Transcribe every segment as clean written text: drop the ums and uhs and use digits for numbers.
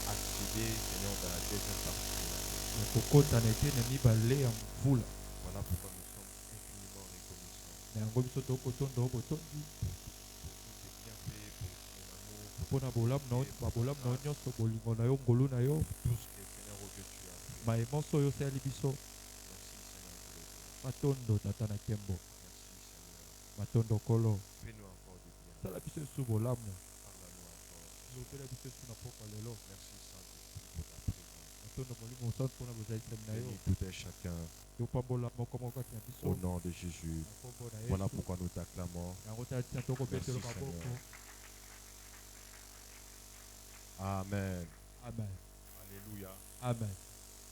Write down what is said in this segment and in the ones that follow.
accéder, Seigneur, dans la deuxième partie de l'année. Voilà pourquoi nous sommes infiniment reconnaissants pour tous tes bienfaits, pour ton amour, pour tout ce que, Seigneur, oh Dieu, tu as fait. Merci, Seigneur, merci, Seigneur. Fais-nous encore du bien. Parle-nous encore. Merci, Saint-Esprit, pour ta présence. Bénis tout et chacun. Au nom de Jésus. Voilà pourquoi nous t'acclamons. Merci, Seigneur. Amen. Amen. Alléluia. Amen.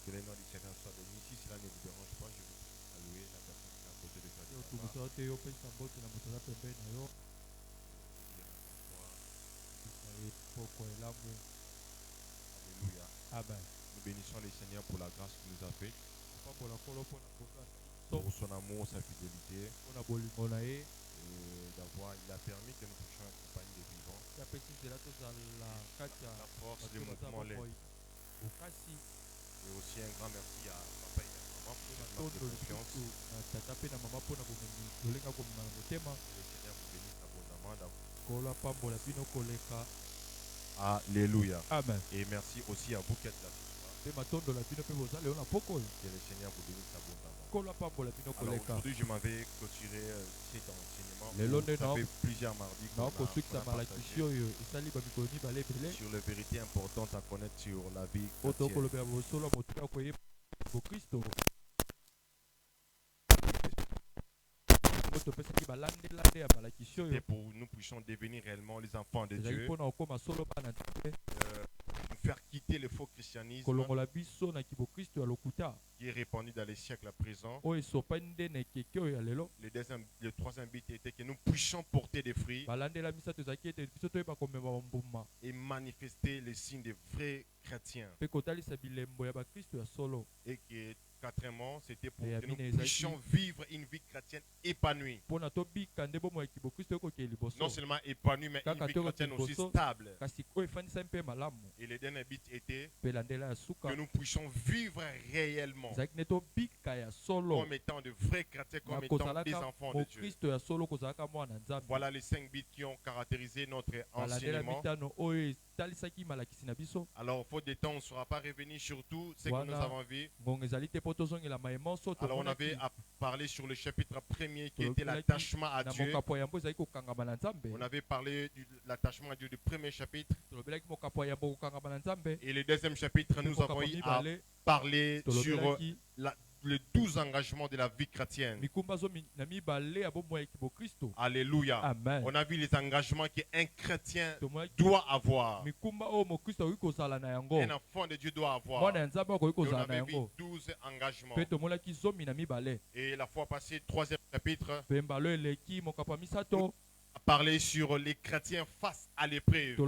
Que les noms du Seigneur soient bénis. Si cela ne vous dérange pas, je vais saluer la personne qui est à côté de toi. Dire encore une fois. Alléluia. Amen. Nous bénissons le Seigneur pour la grâce qu'il nous a faite, pour son amour, sa fidélité, et d'avoir, il a permis que nous puissions accompagner les vivants. La force, le mouvement, l'aide. Et aussi un grand merci à papa et à maman pour cette marque de confiance. Que le Seigneur vous bénisse abondamment. Alléluia. Amen. Et merci aussi à vous qui êtes là ce soir. Que le Seigneur vous bénisse abondamment. Alors aujourd'hui, je m'avais clôturé cet enseignement. Ça fait plusieurs mardis qu'on a partagé sur les vérités importantes à connaître sur la vie chrétienne. Et pour nous puissions devenir réellement les enfants de Dieu, nous faire quitter le faux christianisme qui est répandu dans les siècles à présent. Le troisième but était que nous puissions porter des fruits et manifester les signes des vrais chrétiens. Et que quatrièmement, c'était pour que nous puissions vivre une vie chrétienne épanouie. Non seulement épanouie, mais une vie chrétienne aussi stable. Et le dernier but était que nous puissions vivre réellement comme étant de vrais chrétiens, comme étant des enfants de Dieu. Voilà les 5 buts qui ont caractérisé notre enseignement. Alors, faute de temps, on ne sera pas revenu sur tout ce que nous avons vu. Alors, on avait parlé sur le chapitre 1er qui était l'attachement à Dieu. On avait parlé de l'attachement à Dieu du premier chapitre. Et le deuxième chapitre, nous avons eu à parler sur les 12 engagements de la vie chrétienne. Alléluia. Amen. On a vu les engagements qu'un chrétien doit avoir. Un enfant de Dieu doit avoir. Et on avait vu 12 engagements. Et la fois passée, troisième chapitre, a parlé sur les chrétiens face à l'épreuve. On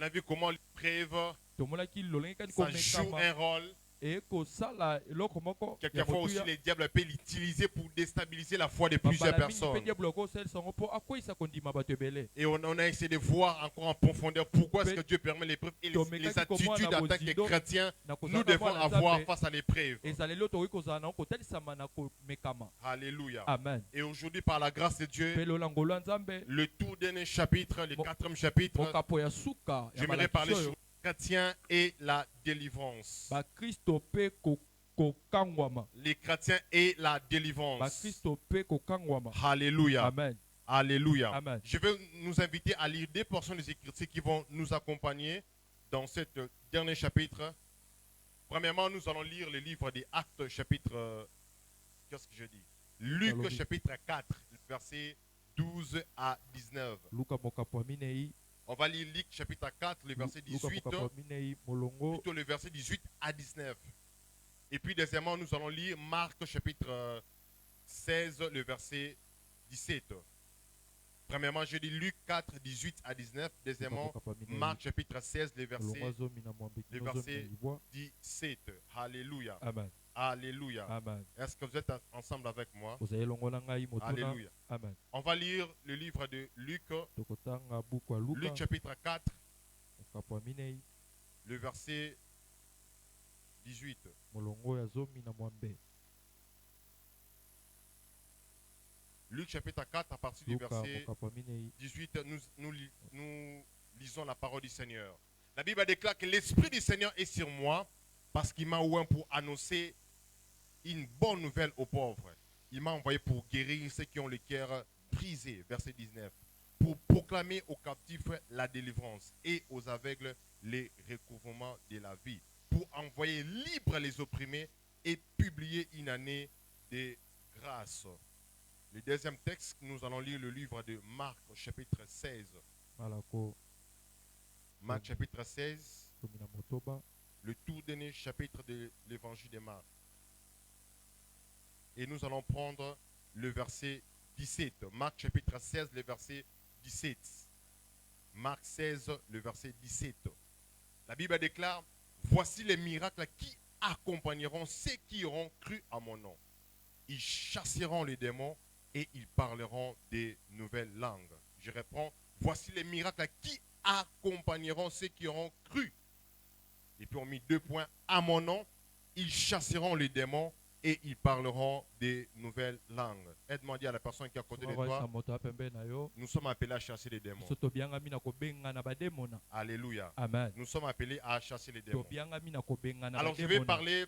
a vu comment l'épreuve, ça joue un rôle. Quelquefois aussi, le diable peut l'utiliser pour déstabiliser la foi de plusieurs personnes. Et on a essayé de voir encore en profondeur pourquoi est-ce que Dieu permet l'épreuve et les attitudes en tant que chrétiens nous devons avoir face à l'épreuve. Alléluia. Amen. Et aujourd'hui, par la grâce de Dieu, le tout dernier chapitre, le 4e chapitre, j'aimerais parler sur chrétiens et la délivrance. Les chrétiens et la délivrance. Alléluia. Amen. Alléluia. Amen. Je vais nous inviter à lire 2 portions des Écritures qui vont nous accompagner dans ce dernier chapitre. Premièrement, nous allons lire le livre des Actes, chapitre... qu'est-ce que je dis? Luc, chapitre 4, versets 12 à 19. On va lire Luc chapitre 4, le verset 18, plutôt le verset 18 à 19. Et puis deuxièmement, nous allons lire Marc chapitre 16, le verset 17. Premièrement, je dis Luc 4, 18 à 19. Deuxièmement, Marc chapitre 16, le verset 17. Alléluia. Amen. Alléluia. Amen. Est-ce que vous êtes ensemble avec moi? Vous avez longola ngai motuna. Alléluia. Amen. On va lire le livre de Luc, Tokotanga buku ya Luka. Luc chapitre 4, Okapo minei. le verset 18. Molongo ya zomi na mwambe. Luc chapitre 4, à partir du Luka verset okapo minei. 18, nous lisons la parole du Seigneur. La Bible déclare que l'Esprit du Seigneur est sur moi parce qu'il m'a oint pour annoncer une bonne nouvelle aux pauvres. Il m'a envoyé pour guérir ceux qui ont le cœur brisé, verset 19, pour proclamer aux captifs la délivrance et aux aveugles les recouvrements de la vie, pour envoyer libres les opprimés et publier une année de grâce. Le deuxième texte, nous allons lire le livre de Marc, chapitre 16. Malako. Marc, chapitre 16, Tomina motoba. le tout dernier chapitre de l'évangile de Marc. Et nous allons prendre le verset 17. Marc, chapitre 16, le verset 17. Marc 16, le verset 17. La Bible déclare, voici les miracles qui accompagneront ceux qui auront cru à mon nom. Ils chasseront les démons et ils parleront des nouvelles langues. Je reprends, voici les miracles qui accompagneront ceux qui auront cru. Et puis on met 2 points, à mon nom, ils chasseront les démons et ils parleront des nouvelles langues. Aide-moi à dire à la personne qui est à côté de toi, nous sommes appelés à chasser les démons. Alléluia. Amen. Nous sommes appelés à chasser les démons. Alors Alors je vais parler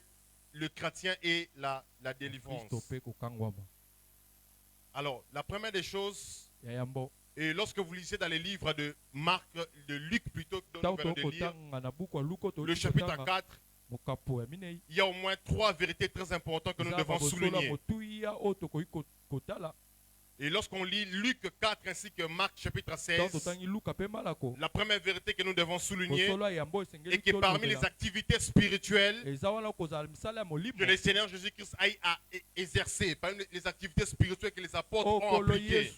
le chrétien et la délivrance. Alors la première des choses, et lorsque vous lisez dans les livres de Marc, de Luc plutôt que dans le livre, le chapitre 4, il y a au moins 3 vérités très importantes que nous devons souligner. Et lorsqu'on lit Luc 4 ainsi que Marc chapitre 16, la première vérité que nous devons souligner est que parmi les activités spirituelles que le Seigneur Jésus-Christ a exercées, parmi les activités spirituelles que les apôtres ont appliquées,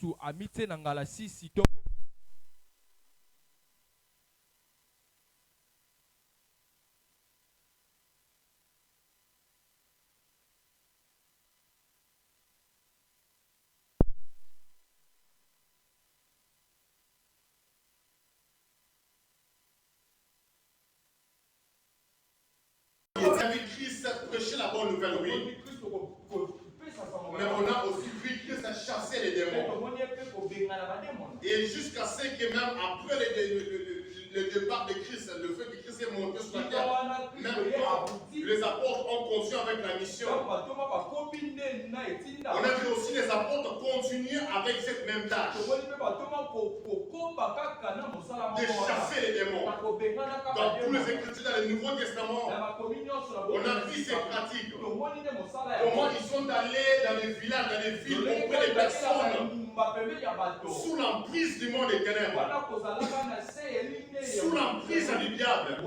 Christ prêchait la bonne nouvelle, oui. Mais on a aussi vu Christ chasser les démons. Et jusqu'à ce que même après le départ de Christ, le fait que Christ est monté sur la terre, même quand les apôtres ont continué avec la mission, on a vu aussi les apôtres continuer avec cette même tâche de chasser les démons. Dans tous les Écritures, dans le Nouveau Testament, on a vu ces pratiques. Comment ils sont allés dans les villages, dans les villes, auprès des personnes sous l'emprise du monde des ténèbres, sous l'emprise du diable.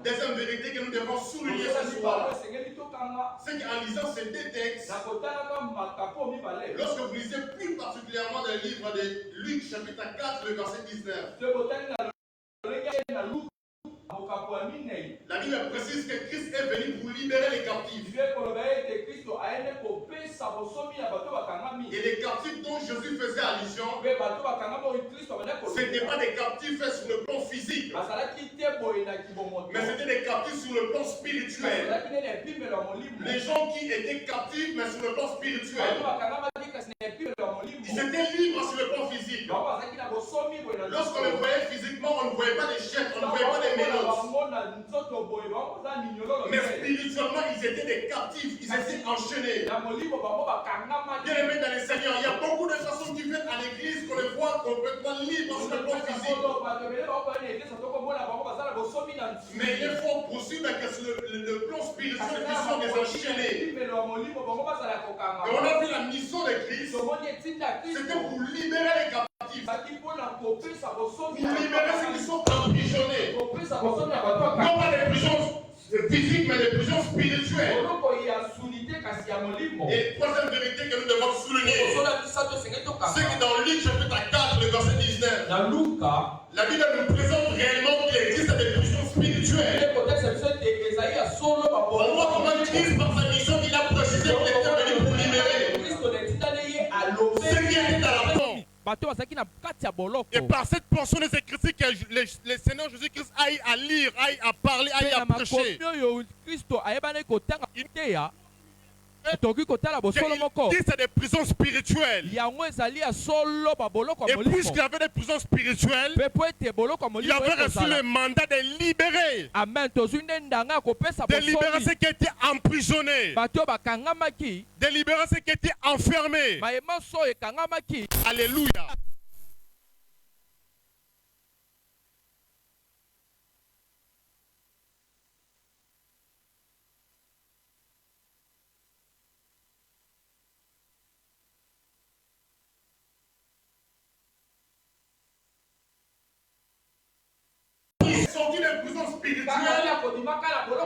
Deuxième vérité que nous devons souligner ce soir, c'est qu'en lisant ces 2 textes, lorsque vous lisez plus particulièrement dans le livre de Luc chapitre 4, le verset 19, la Bible précise que Christ est venu pour libérer les captifs. Et les captifs dont Jésus faisait allusion, ce n'étaient pas des captifs sur le plan physique, mais c'était des captifs sur le plan spirituel. Les gens qui étaient captifs, mais sur le plan spirituel, ils étaient libres sur le plan physique. Lorsqu'on les voyait physiquement, on ne voyait pas des chèques, on ne voyait pas des mélos. Mais spirituellement, ils étaient des captifs, ils étaient enchaînés. Bien aimés dans les Seigneurs, il y a beaucoup de façons différentes à l'église qu'on les voit complètement libres sur le plan physique. Mais il faut poursuivre sur le plan spirituel qui sont des enchaînés. Et on a vu la mission de Christ, c'était pour libérer les captifs, pour libérer ceux qui sont emprisonnés. Non pas des prisons physiques, mais des prisons spirituelles. Et troisième vérité que nous devons souligner, c'est que dans Luc chapitre La Bible nous présente réellement qu'il existe des prisons spirituelles. On voit comment Christ, par sa mission, il a précisé qu'il était venu pour libérer ce qui est dans la porte. Et par cette portion des Écritures que le Seigneur Jésus-Christ aille à lire, aille à parler, aille à prêcher. C'est des prisons spirituelles. Et puisqu'il y avait des prisons spirituelles, il avait reçu le mandat de libérer. De libérer ceux qui étaient emprisonnés. De libérer ceux qui étaient enfermés. Alléluia. Sorti des prisons spirituelles,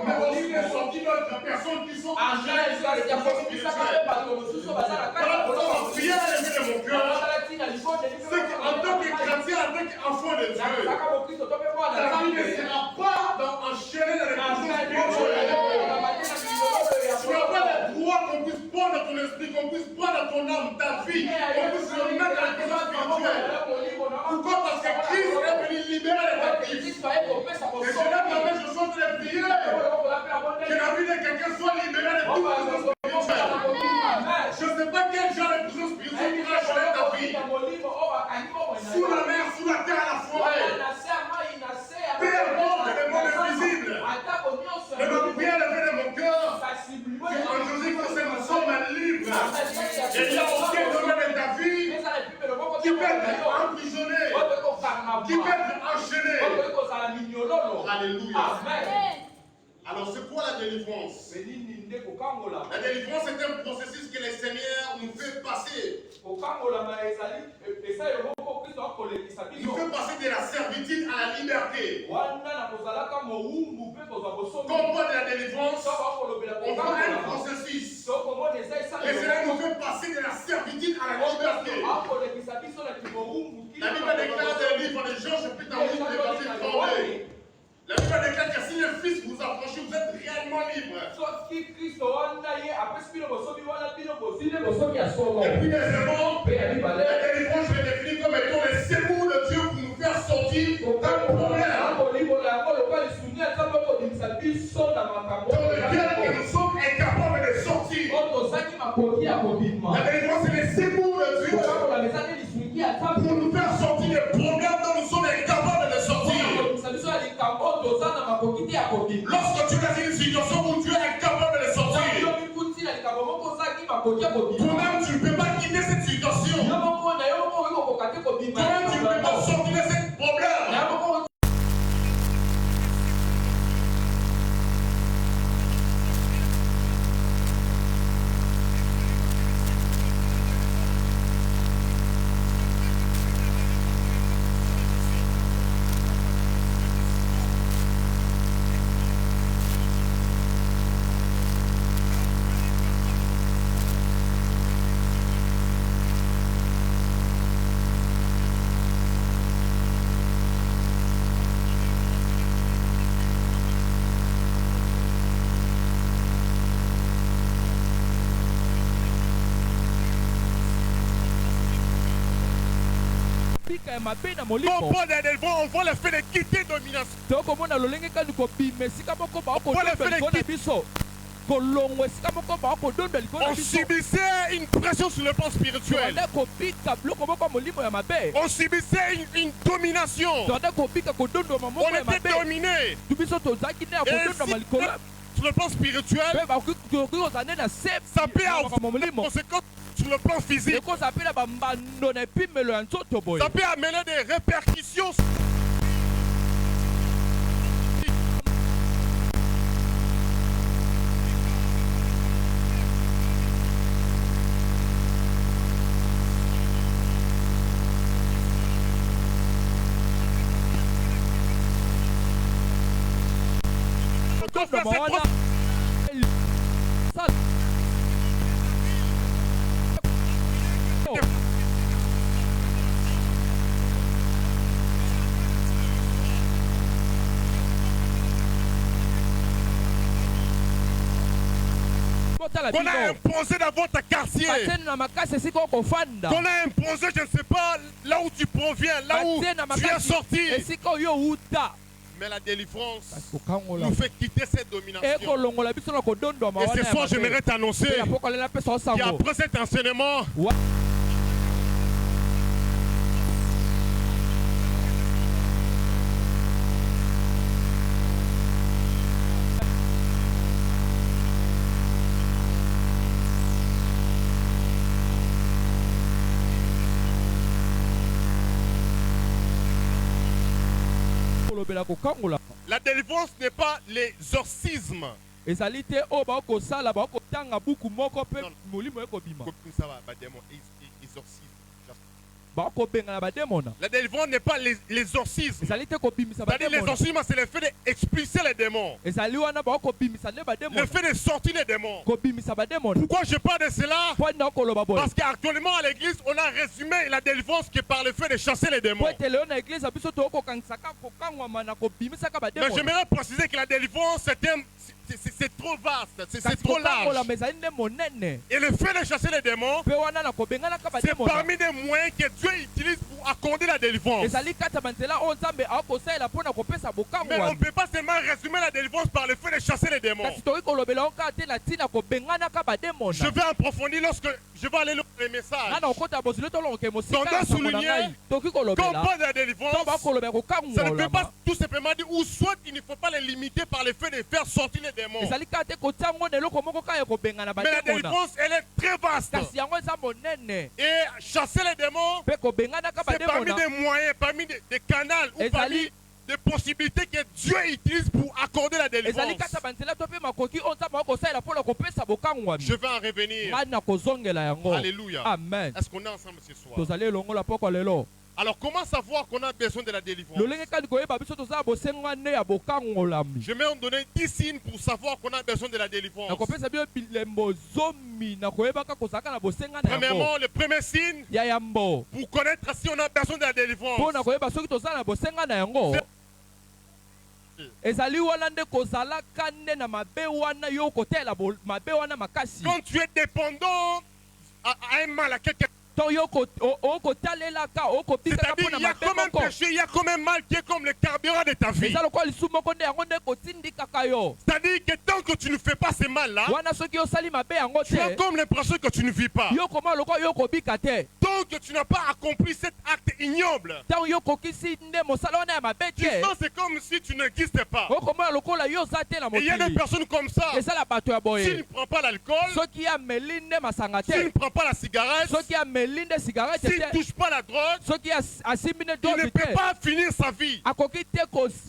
mais aussi des sorties d'autres personnes qui sont en chair des prisons spirituelles. Voilà pourquoi ma prière est venue de mon cœur. C'est qu'en tant que chrétien, en tant qu'enfant de Dieu, ta vie ne sera pas enchaînée dans les prisons spirituelles. Tu n'as pas le droit qu'on puisse prendre dans ton esprit, qu'on puisse prendre dans ton âme, ta vie, qu'on puisse le mettre dans les prisons spirituelles. Pourquoi? Parce que Christ est venu libérer les captifs. Et je lève la main, je suis en train de prier que la vie de quelqu'un soit libérée de toute prison spirituelle. Je ne sais pas quel genre de prison spirituelle qui va changer ta vie. Sous la mer, sous la terre, à la forêt. Peu importe le monde invisible. Mais ma prière est venue de mon cœur. En Jésus-Christ, nous sommes libres. Et il n'y a aucun domaine de ta vie qui peut être emprisonné, qui peut être enchaîné. Alléluia. Alors c'est quoi la délivrance? La délivrance est un processus que le Seigneur nous fait passer. Il fait passer de la servitude à la liberté. Comme quoi de la délivrance, on prend un processus. Le Seigneur nous fait passer de la servitude à la liberté. La Bible déclare dans le livre de Jean, chapitre 8, verset 32. La Bible déclare que si le Fils vous approche, vous êtes réellement libre. Et puis deuxièmement, la délivrance, je l'ai définie comme étant le secours de Dieu pour nous faire sortir d'un problème dans lequel nous sommes incapables de sortir. La délivrance, c'est le secours de Dieu pour nous faire sortir des problèmes dont nous sommes incapables de sortir. Lorsque tu es dans une situation où tu es incapable de sortir, toi-même tu ne peux pas quitter cette situation. Toi-même tu ne peux pas sortir de ce problème. Comprendre des délivrants, on voit le fait de quitter domination. On voit le fait de quitter. On subissait une pression sur le plan spirituel. On subissait une domination. On était dominé. Sur le plan spirituel, ça peut avoir des conséquences sur le plan physique. Ça peut amener des répercussions. bazotala qu'on a bino imposé dans votre quartier, batieni na makasi esika okofanda qu'on a imposé, je ne sais pas, là où tu proviens, là où batieni na tu es makasi sorti. esika oyo uta Mais la délivrance kasi kokangola nous fait quitter cette domination. ekolongola biso na kodondwama Et wana ce ya soir, mabe. j'aimerais t'annoncer Mpe na poko lela pesa osango qu'après cet enseignement, kolobela kokangola la délivrance n'est pas l'exorcisme. ezali te oyo bakosala bakotanga buku moko mpe Non. molimo ekobima Comme ça va, bah, démon, exorcisme. bakobengana bademona La délivrance n'est pas l'exorcisme. ezali te kobimisa C'est-à-dire bademona l'exorcisme, c'est le fait d'expulser les démons. ezali wana bakobimisa nde Le bademona fait de sortir les démons. kobimisa bademona Pourquoi je parle de cela? mpo nina okoloba boye Parce qu'actuellement à l'église, on a résumé la délivrance qui est par le fait de chasser les démons. po ete lelo na eglize ya biso tokokangisaka kokangwama na kobimisaka Mais bademona j'aimerais préciser que la délivrance, c'est trop vaste, c'est kasi trop kokangola large. ma ezali nde monene Et le fait de chasser les démons, mpe wana na kobenganaka c'est bademona parmi des moyens que Dieu utilise pour accorder la délivrance. ezali kati ya banzela oyo nzambe akosalela mpo na kopesa Mais on bokangwami ne peut pas seulement résumer la délivrance par le fait de chasser les démons. kasi tokoki kolobela yango kaka te na ntina kobenganaka Je bademona vais approfondir lorsque je vais aller lire les messages. nga na okota bozili tolongoke mosika Tondons na sango na souligner ngai tokoki Quand on kolobela parle de la to délivrance, bakolobela ça ne peut pas kokangolama tout simplement dire ou soit il ne faut pas les limiter par le fait de faire sortir les démons. ezali kaka te kotia ngo na eloko moko kaka ya kobengana Mais la bademona délivrance, elle est très vaste. kasi yango eza monene Et chasser les démons, mpe kobenganaka c'est parmi bademona des moyens, parmi des canaux ou Ezali- parmi des possibilités que Dieu utilise pour accorder la délivrance. ezali kati ya banzela to mpe makoki oyo nzambe akosalela mpo na kopesa bokangwami Je vais en revenir. ngai na kozongela yango Alléluia. amen Est-ce qu'on est ensemble ce soir? tozali elongola poko lelo Alors comment savoir qu'on a besoin de la délivrance? lolenge kani koyeba biso tozala bosenga nde ya bokangolami Je vais en donner 10 signes pour savoir qu'on a besoin de la délivrance. nakopesa bino bilembo zomi na koyebaka kozalaka na bosenga na yango Premièrement, le premier signe, ya yambo pour connaître si on a besoin de la délivrance, mpo na koyeba soki tozala na bosenga na yango ezali wana nde kozalaka nde na mabe wana yo kotela mabe wana makasi quand tu es dépendant à un mal, à quelqu'un, to yo okotalelaka okobikaka mpo c'est-à-dire na il y a mabe comme un moko péché, il y a comme un mal qui est comme le carburant de ta vie. eza lokola lisumu moko nde yango nde kotindikaka yo C'est-à-dire que tant que tu ne fais pas ce mal-là, wana soki osali mabe yango tu as te comme l'impression que tu ne vis pas. yo koma lokola yo kobika te Tant que tu n'as pas accompli cet acte ignoble, ntango yo kokisi nde mosala wana ya mabe tu te sens c'est comme si tu n'existais pas. okomona lokola yo oza te na Et il y a des mokili personnes comme ça. ezala bato ya S'il ne boye prend pas l'alcool, soki ameli nde masanga s'il ne te prend pas la cigarette, soki ameli nde sigarete s'il ne te touche pas la drogue, soki asimbi nde il ne dozi peut te pas finir sa vie. akoki te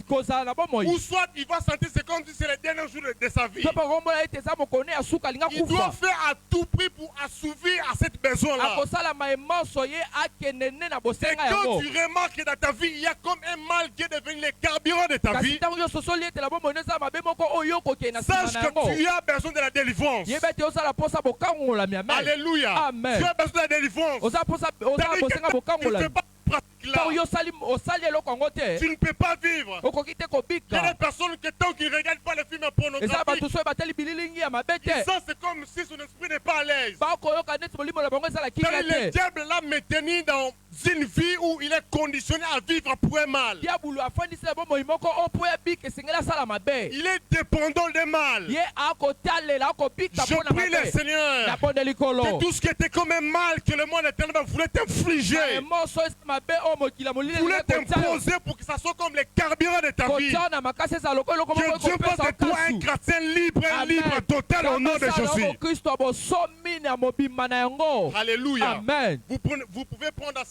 kozala na bomoi Ou soit il va sentir c'est comme si c'est les derniers jours de sa vie. to mpe komona ete eza mokone ya suka alinga Il doit kufa faire à tout prix pour assouvir à cette besoin-là. akosalama emoso ye akende nde na Et bosenga quand yango tu remarques que dans ta vie, il y a comme un mal qui est devenu le carburant de ta kasi vie, ntango nyonso osoli ete na bomoi nde eza mabe moko oyo okokende na nsima sache na que yango tu as besoin de la délivrance. yeba ete osala mposa bokangolami amen Alléluia. Amen. Tu as besoin de la délivrance. oza mposa ozala C'est-à-dire bosenga que tu ne peux bokangolami pas pratiquer ntango là. yo osali eloko yango te Tu ne peux pas vivre. okoki te Il y a kobika des personnes qui, tant qu'ils ne regardent pas les films eza pornographiques, bato soki batali bililingi ya mabe te ça c'est comme si son esprit n'est pas à l'aise. bakoyoka neti molimo na bango ezala kinga Le te diable l'a maintenu dans une vie où il est conditionné à vivre pour un mal. diabulu afandisi na bomoi moko oyo mpo ya bika esengeli asala mabe Il est dépendant des mal. ye akotalela akobika Je mpo na prie le mabe Seigneur nabondeli kolo que tout ce qui était comme un mal que le monde éternel voulait t'infliger, emoso eza mabe oyo mokili ya molili voulait elingi kotia yo t'imposer pour que ça soit comme les carburants de ta vie. kotia na makasi ezala lokola eloko moko Que Dieu fasse ekopesa de toi un kasu chrétien libre, un libre total au nom de Jésus. kristo ya bosomi na mobimba na yango Alléluia. amen Vous pouvez prendre dans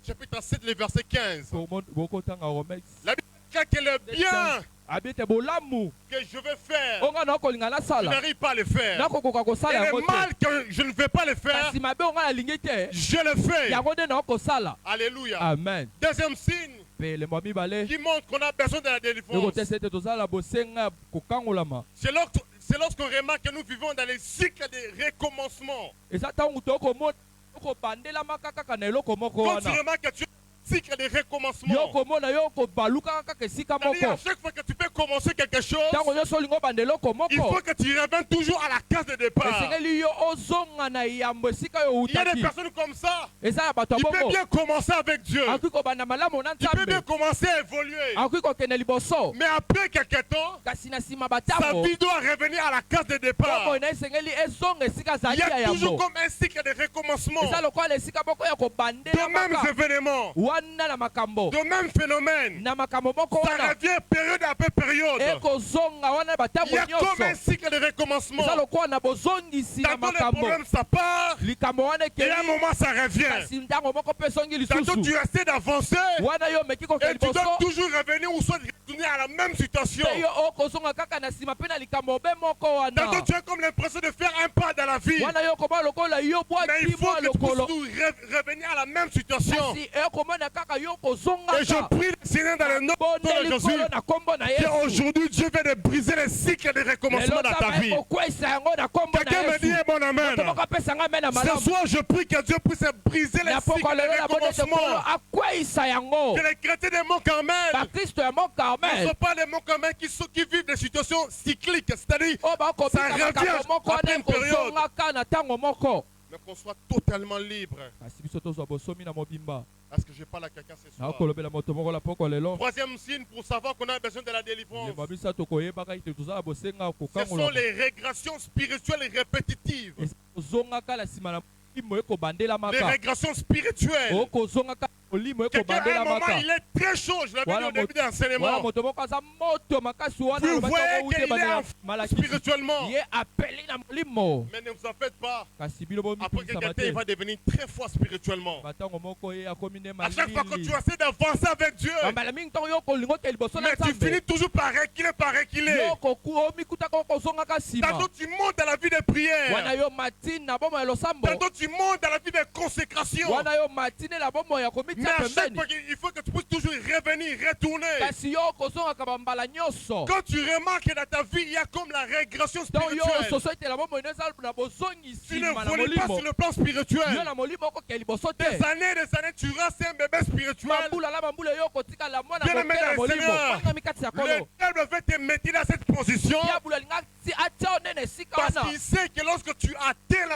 chapitre 7, le verset 15. bokotanga romex La Bible dit que le bien abi ete bolamu que je vais faire, onga na okolinga je nasala n'arrive pas à le faire. nakokoka kosala Et yango le te mal que je ne vais pas le faire, kasi mabe onga nalingi te je le fais. yango nde naokosala Alléluia. amen Deuxième signe mpe elembo ya mibale qui montre qu'on a besoin de la délivrance, ekotesa ete tozala bosenga kokangolama c'est lorsqu'on remarque que nous vivons dans les cycles de recommencement. eza ntango tokomona tokobandelama kaka na eloko moko Quand tu wana remarques que tu es cycle de recommencement. yokomona yokobaluka kaka esika C'est-à-dire, à moko chaque fois que tu peux commencer quelque chose, ntango nyonso olingi obanda eloko il moko faut que tu reviennes toujours à la case de départ. esengeli yo ozonga na yambo esika yo Il y a des outaki personnes comme ça. eza ya bato ya Il peut bongo bien commencer avec Dieu. akoki kobanda malamu na Il peut bien nzambe commencer à évoluer. akoki kokende liboso Mais après quelque temps, kasi na nsima sa batango vie doit revenir à la case de départ. bongo na esengeli ezonga esika Il azali y ya a toujours yambo comme un cycle de recommencement. eza lokola esika moko ya De kobandela mêmes maka événements, wana na makambo de mêmes phénomènes. na makambo moko Ça wana revient période après période. ekozonga wana Il batango y a comme un nyonso cycle de recommencement. eza lokola na bozongisi na Tantôt les makambo problèmes ça part, likambo wana et à un ekeli moment ça revient. kasi ntango moko mpe esongi Tantôt lisusu tu essaies d'avancer, wana yo omeki kokende et tu liboso dois toujours revenir ou soit retourner à la même situation. mpe yo okozonga kaka na nsima mpe na likambo obe moko Tantôt wana tu as comme l'impression de faire un pas dans la vie. wana yo okoma lokola yo Mais bwaki il faut mwa que tu puisses lokolo toujours revenir à la même situation. kasi ekomona kaka yo Et je kozongaka prie le Seigneur dans le nom de bondeli Jésus nkolo na nkombo na yesu qu'aujourd'hui Dieu vient de briser les cycles de recommencement lelo dans ta nzambe vie. ekokweyisa yango na nkombo na Quelqu'un me dit yesu bon amen. moto moko apesanga me na Ce malamu soir, je prie que Dieu puisse briser les na cycles poko lelo de na bonde ete nkolo recommencement. akweyisa yango Que les chrétiens des monts Carmel bakristo ya mont ne carmel sont pas des monts Carmel qui vivent des situations cycliques, c'est-à-dire oyo Ça bakobika revient makambo moko après wana une période. ekozongaka na ntango moko mais qu'on soit totalement libre. kasi biso tozwa bosomi na mobimba Est-ce que je parle à quelqu'un ce soir? nakolobela moto moko la poko lelo Troisième signe pour savoir qu'on a besoin de la délivrance. yeba misato koyebaka ete tozala bosenga Ce sont kokangola les régressions spirituelles répétitives. ozongaka na nsima na molimo ekobandela Les maka régressions spirituelles. okozongaka molimo Quelqu'un à un ekobandela moment, maka il est très chaud. Je l'avais dit Voilà, au début de wana l'enseignement. moto moko aza moto makasi wana Vous alobaki voyez yango ute qu'il est bandela en malakisi spirituellement. ye apeli na molimo Mais ne vous en faites pas. kasi bino Après bomikilisama quelqu'un, te il va devenir très fort spirituellement. batango moko ye akomi ne À chaque fois que malili tu essaies d'avancer avec Dieu, bambala mingi ntango yo kolinga oke liboso na mais tu nzambe finis toujours par reculer. yo omikutaka okozongaka nsima Tantôt tu montes dans la vie de wana prière. yo matini na bomoi ya losambo Tantôt tu montes dans la vie de consécration. wana yo matini na bomoi ya Mais komitia à chaque pembeni fois, il faut que tu puisses toujours revenir, retourner. kasi yo okozongaka bambala nyonso Quand tu remarques que dans ta vie, il y a comme la régression ntango yo spirituelle. soso ete na bomoi eza na bozongi Tu ne nsima na voles pas molimo sur le plan spirituel. yo na molimo okokea liboso te Des années, tu restes un bébé spirituel. mambula la mambula yo kotikala mwana Bien aimé kokela dans le molimo Seigneur. anga mikati ya Le kolo diable veut te mettre dans cette position diabolo alinga atia onene esika parce wana qu'il sait que lorsque tu atteins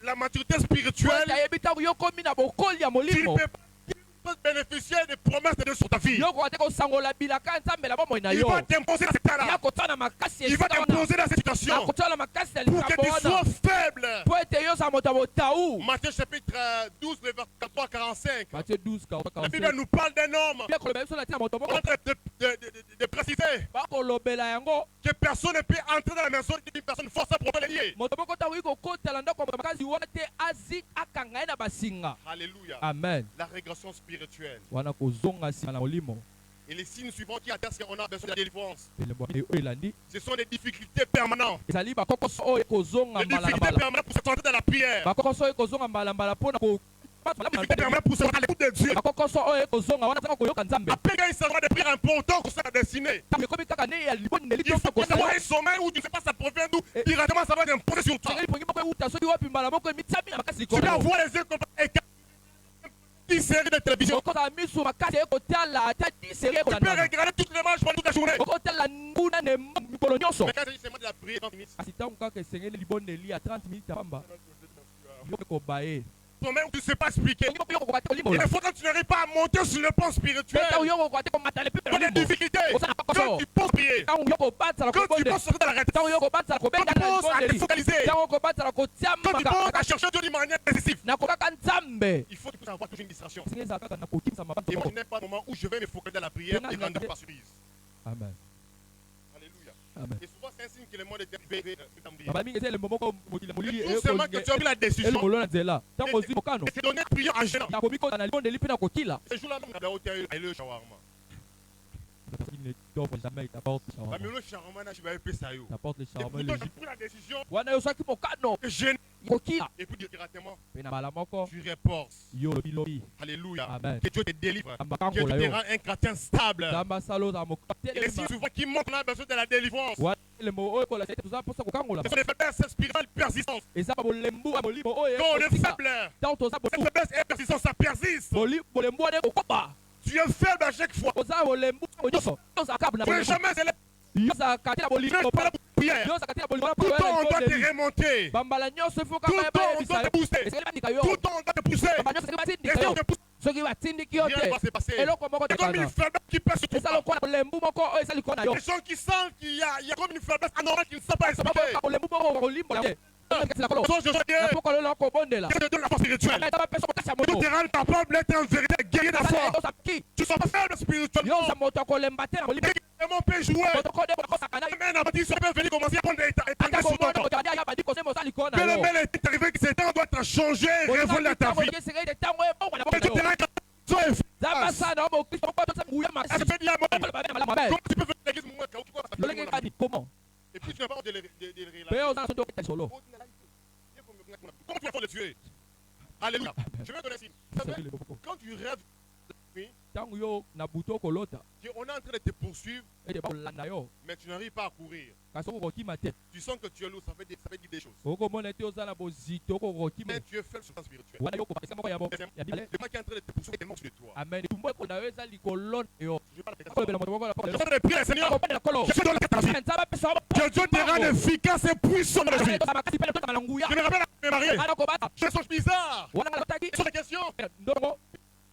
la maturité spirituelle, oyo ayebi ntango yo komi na bokoli ya tu ne molimo peux pas bénéficier des promesses de Dieu sur ta vie. yo koka te kosangola bilaka ya nzambe na bomoi na Il yo va t'imposer dans cet ya état-là. kotia na makasi Il va esika wana t'imposer dans cette situation akotia na makasi ya pour que likambo tu sois wana faible. po ete yo ozala moto ya botau Matthieu chapitre 12, le verset 43 45. Matthieu 12 La Bible nous parle d'un homme Bia kolobela biso na ntina moto moko en train de préciser bakolobela yango que personne ne peut entrer dans la maison d'une personne forcée pour le lier. moto moko ntango oyi kokotela ndako ya makasi wana te akanga ye na basinga Alléluia. amen La régression spirituelle. wana kozonga nsima na molimo Et les signes suivants qui attestent qu'on a besoin de la délivrance. elembo oyo elandi Ce sont des difficultés permanentes. ezali bakokoso oyo ekozonga Des mbala na difficultés mbala permanentes pour se centrer dans la prière. bakokoso oyo ekozonga mbala mpona Des difficultés permanentes pour se rendre à l'écoute de Dieu. bakokoso oyo ekozonga wana zanga koyoka nzambe Après, il s'agit de prières importantes pour sa destinée. ntango ekomi kaka ne ya liboneli Il faut que avoir un sommeil où tu ne sais pas ça provient d'où. Directement, ça va être imposé sur toi. sengeli pongi moko euta soki wapi mbala moko emitiami na makasi Tu dois likolo avoir les yeux comme une série de télévision. okozala miso makasi ekotala ata diseri Tu peux ekolandana regarder toutes les matchs pendant toute la journée. okotala nguna ne mikolo nyonso Mais quand il s'agit de la prière, kasi ntango kaka esengeli liboneli ya 30 minutes ya pamba yo ekobaye toi-même, tu ne sais pas expliquer. pongi moko yo kokoka te Et kolimola des fois, quand tu n'arrives pas à monter sur le plan spirituel, ntango yo kokoka te komata lepe tu as des difficultés. osala Quand kokoso tu penses prier, ntango yo kobatsala quand tu kobonde penses sortir de la retraite, ntango yo kobatsala quand tu kobengana penses à te libondeli focaliser, ntango kobatsala kotia quand tu penses à makasi chercher Dieu d'une manière excessive, nakokaka nzambe il faut que tu puisses avoir toujours une distraction. esengeli ezala kaka na kokimisa Et mabanzo moi, moko je n'ai pas le moment où je vais me focaliser dans la prière et rendre pas surprise. amen Alléluia. amen Et souvent, c'est un signe que le monde est arrivé. babala mingi eza elembo moko mokili ya molili Tout seulement que tu as pris la décision elongolo na nzela ntango ozwi mokano de te donner une prière en gênant. ya komikota na libondeli mpe na kokila Ce jour-là, on a hôtel et le shawarma. il ne t'offre jamais il t'apporte le shawarma. Mais le shawarma, je vais appeler ça. Il t'apporte le Et shawarma pourtant, le j'ai jus pris la décision wana yo soki mokano de gêner. kokila Et puis directement, mpe na mbala moko tu reportes. yo lobilobi Alléluia. amen Que Dieu te délivre. amba Que Dieu kangola te yo rend un chrétien stable. nzambe asala ozala Et les signes souvent qui montrent qu'on a besoin de la délivrance. wana elembo oyo ekolakisa ete tozala mposa kokangola Ce sont des faiblesses spirituelles persistantes. eza bolembu ya molimo oyo Quand on est ekotika faible, ntango toza cette botu faiblesse est persistante, ça persiste. triste. bolembu wana ekokoba Tu es faible à chaque fois. oza bolembu nyonso nyonso akabu na Tu n'es bolembu jamais élève. nyonso kati na Tu n'es bolingo pas là pour prière. nyonso kati na bolingo Tout le temps, on doit te remonter. bambala nyonso ifo Tout le temps, on doit te booster. esengeli bandika yo Tout le temps, on doit te pousser. bambala nyonso esengeli Et batindika si yo on te pousse, soki batindiki yo rien ne te va se passer. eloko moko C'est comme une tekana faiblesse qui pèse sur eza toi. lokola bolembu moko oyo eza likolo na yo Les gens qui sentent qu'il y a comme une faiblesse anormale qui ne savent pas expliquer. baboka bolembu moko kolimbola te kati na kolo Quand je dis, napoko lelo kobondela je te donne la force spirituelle. eza bapesa makasi ya Tout moto te rend capable d'être un véritable guerrier d'affaires. osaki Tu ne sois pas faible spirituellement. yoza moto akolemba te na bolimbo Et mon père jouait. moto kodeko akosaka na Même un bâtisseur peut venir commencer à prendre des étagères sur ton atakomona corps. moto adi ayaba di kosema oza likolo Que na le yo mail est arrivé que ces temps doivent être changés et révolés à ta vie. esengeli ntango ebongwa na Que tu te boka rends capable. zabasana o mokristo moko tosa nguya Ah, makasi je fais de la mort. malamu mabe Comment tu peux faire l'église mourir quand tu vois ça? lolenge kadi comment Et puis tu n'as pas honte de les pe relater. oza na soto okita solo Comment tu vas faire le tuer? Alléluia. Je vais donner un signe. Vous savez, quand tu rêves, ntango yo na butu okolota on est en train de te poursuivre, ete bakolanda yo mais tu n'arrives pas à courir. kasi okokokima te Tu sens que tu es lourd, ça veut dire des choses. okomona ete oza na bozito okokokima Mais tu es faible sur le plan spirituel. wana yo kopakisa moko ya bibale Le mal qui est en train de te poursuivre est tellement sur toi. amen tumbo ekolo na yo eza likolo na yo Je parle avec akolobela moto moko na Je fais des prières, Seigneur. akobandela kolo Je te donne ta vie. nzambe apesa Que Dieu te rende efficace et puissant dans la vie. makasi pele tozala na nguya Je me rappelle à me marier. ana kobata Je songe bizarre. wana nalotaki Sur la question, ndongo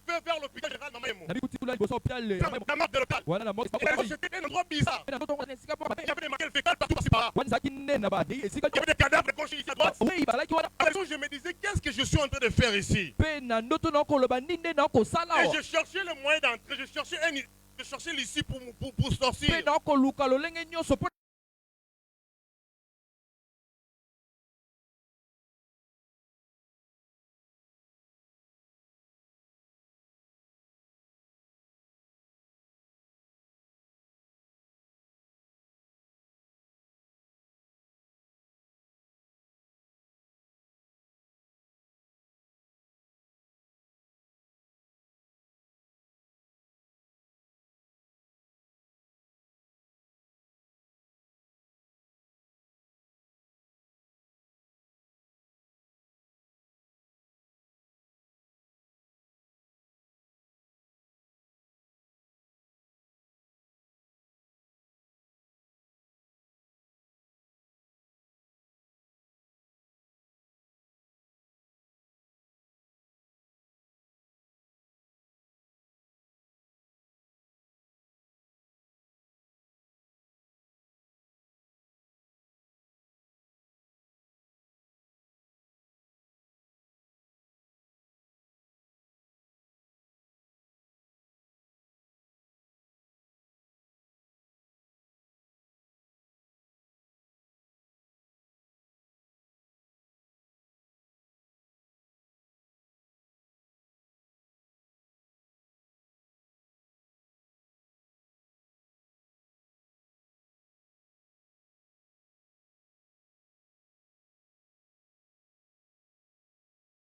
je vais vers l'hôpital général dans Maïmo. na bikuti kuna liboso hôpital La marque de l'hôpital. wana na moko Et là, j'étais un endroit bizarre. na ndoto na esika moko Il y avait des marqués fécales partout par-ci par-là. wana zaki nene na bade esika Il y avait des cadavres gauche ici à droite. oui balaki wana À l'époque, je me disais, qu'est-ce que je suis en train de faire ici? pe na ndoto na okoloba ninde na okosala Et awa je cherchais le moyen d'entrer, je cherchais l'issue pour sortir. pe na okoluka lolenge nyonso mpo